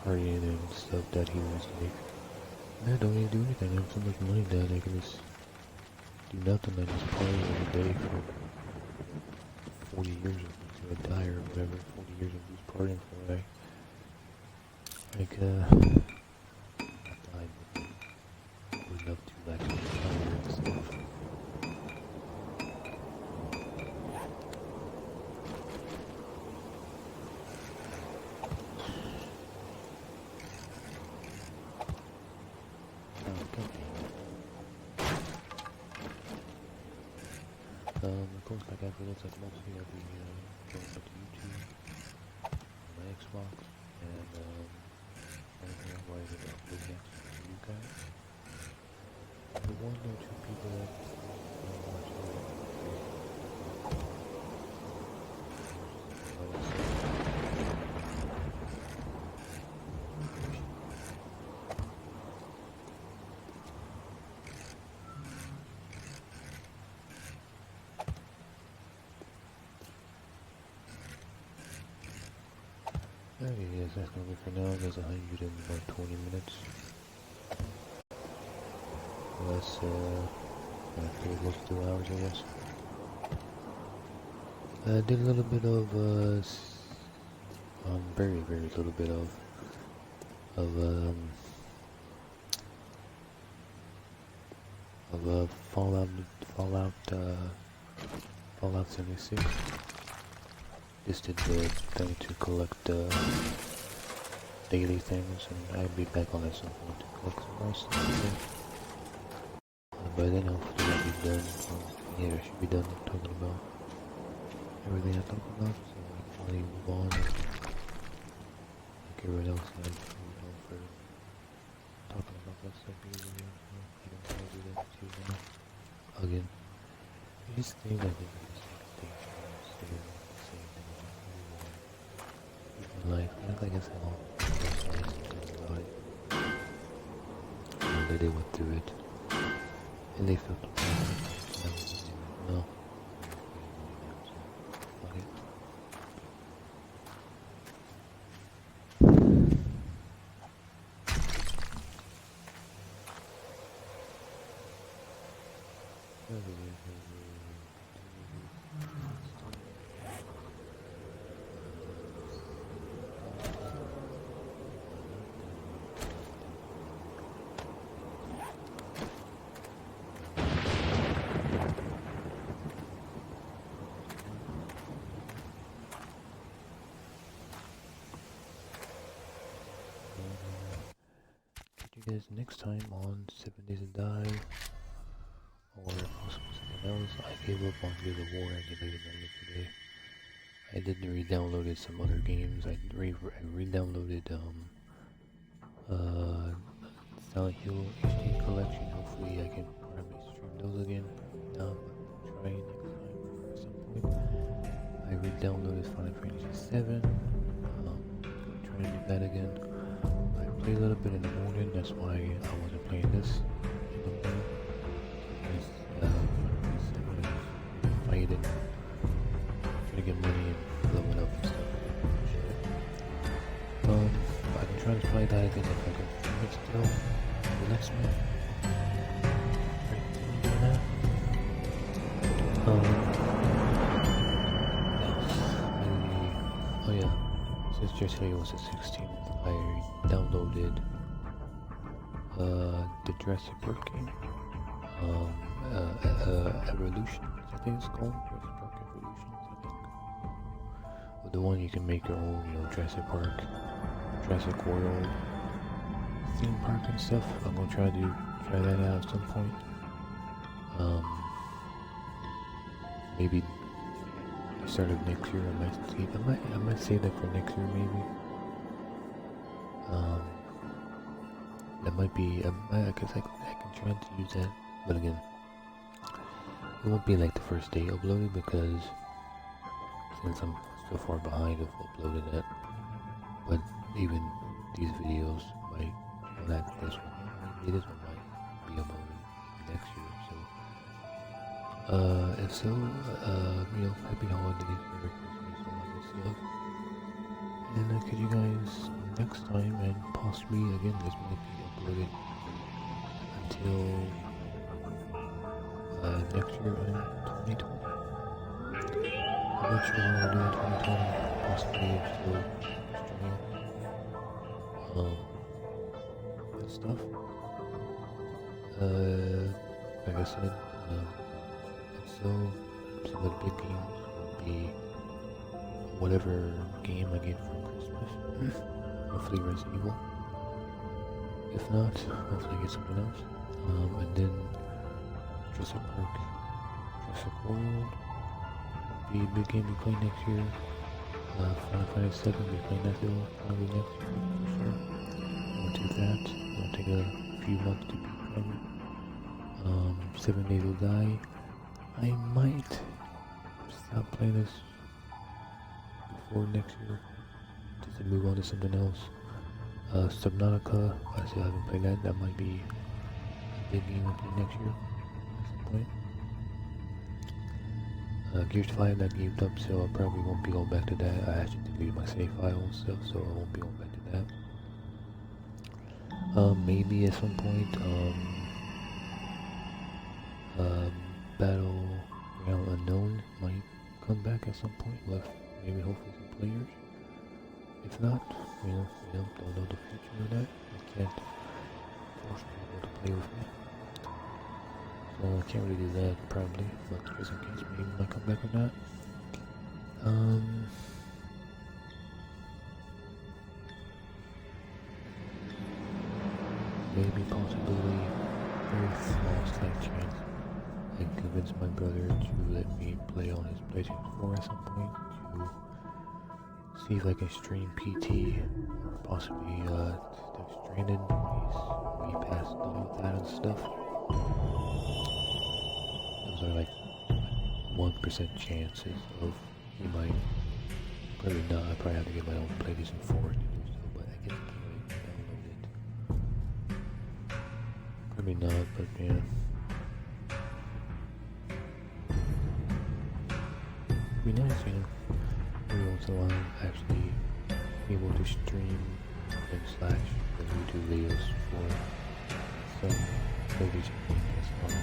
partying and stuff that he was like, man, don't need to do anything, I have so much money that I can just do nothing, I just party every day for 40 years until I die or whatever, 40 years of just partying for not died, but was enough to actually retire and stuff. Of course, like after this, like mostly I'll be going up to YouTube, my Xbox, and I don't know why I upload next to you guys. The one or two people that watch okay, yes, that's gonna be for now. There's 120 minutes. That's pretty close to 2 hours, I guess. I did a little bit of very little bit of Fallout 76. Just did the thing to collect daily things, and I'll be back on at some point to collect some more stuff. By then, hopefully, I'll be done. Yeah, I should be done talking about everything I talk about, so I can finally move on. Like everyone else, I move on for talking about that stuff here. I don't want to do that too now. Again, these things I think are just like things that are the same thing in life. Like I said, all talking about it. And they went through it. And they felt no. Okay. Guys next time on 7 Days to Die or possibly something else. I gave up on Gears of War. I deleted that yesterday. I did re-downloaded some other games. I re-downloaded Silent Hill HD collection. Hopefully I can probably stream those again. I'm trying next time or some point. I re-downloaded Final Fantasy 7. Trying to do that again. A little bit in the morning, that's why I wasn't playing this in the morning. Fighting, trying to get money and blowing up and stuff. I can try to play that again if I can film it still. The next one. Oh yeah, since yesterday was the 16th, I downloaded the Jurassic Park game. Evolutions, I think it's called. Jurassic Park Evolutions, I think. Or the one you can make your own, Jurassic Park, Jurassic World theme park and stuff. I'm gonna try that out at some point. Maybe start of next year. I might save that for next year, maybe. That might be, because I can try to use that, but again, it won't be like the first day uploaded because since I'm so far behind of uploading that, but even these videos might, well, not this one, maybe this one might be uploaded next year, so, if so, happy holidays, Merry Christmas, all that good stuff, and I'll catch you guys next time, and possibly, again, this might be uploaded until next year in 2020. I'm not sure what we'll do in 2020, possibly still streaming and stuff. Like I said, and so some of the big games will be whatever game I get for Christmas. Hopefully Resident Evil. If not, hopefully I get something else. And then Jurassic Park, Jurassic World be a big game we play next year. Final Fantasy 7 we play that still probably next year for sure. I'll do that. It'll take a few months to beat probably. 7 Days Will Die. I might stop playing this before next year just to move on to something else. Subnautica, I still haven't played that. That might be a big game I'll play next year at some point. Gears 5 that gave up, so I probably won't be going back to that. I actually deleted my save file and stuff, so I won't be going back to that. Maybe at some point, Battleground Unknown might come back at some point with maybe hopefully some players. If not, don't know the future of that. I can't force people to play with me. So I can't really do that probably, but just in case maybe might come back or not. Maybe possibly very small slight chance I can convince my brother to let me play on his PlayStation 4 at some point to see if I can stream PT or possibly Death Stranded we passed all of that and stuff. Those are like 1% chances of he might, probably not. I probably have to get my own PlayStation 4 to do so, but I guess I can't really download it. Probably not, but yeah. It'd be nice, every once in a while actually able to stream and slash the YouTube videos for some PlayStation games on that.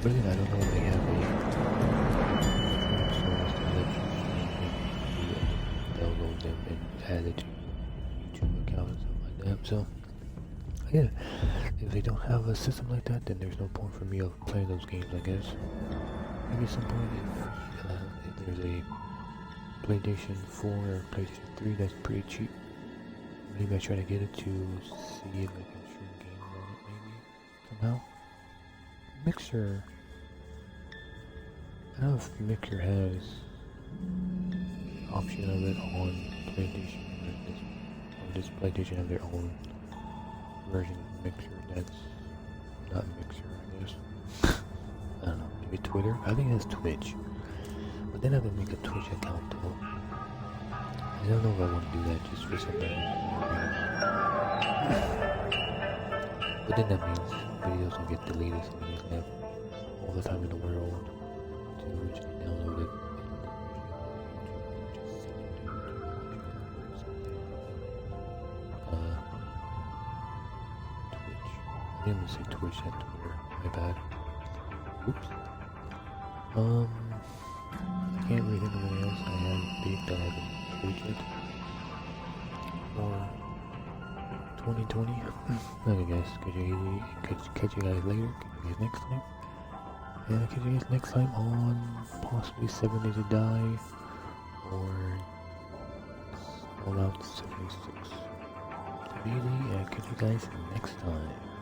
But again, I don't know if they have a stream service to let you stream and download them and add it to your YouTube account and stuff like that. So yeah, if they don't have a system like that, then there's no point for me of playing those games, I guess. Maybe at some point if there's a PlayStation 4 or PlayStation 3 that's pretty cheap, maybe I try to get it to see if I can stream games on it maybe somehow. Mixer, I don't know if Mixer has option of it on PlayStation, or this PlayStation have their own version of Mixer that's not Mixer, I guess. I don't know, maybe Twitter? I think it's Twitch. But then I have to make a Twitch account though. I don't know if I want to do that just for some reason. But then that means videos will get deleted, so you can have all the time in the world to originally download it. Twitch. I didn't say Twitch and Twitter. My bad. Oops. I can't really think of anything else I have big that I haven't tweeted yet. Or 2020. Okay, guys. Catch you guys later. Catch you guys next time. And I'll catch you guys next time on possibly 7 Days to Die or Fallout 76. Really, I'll catch you guys next time.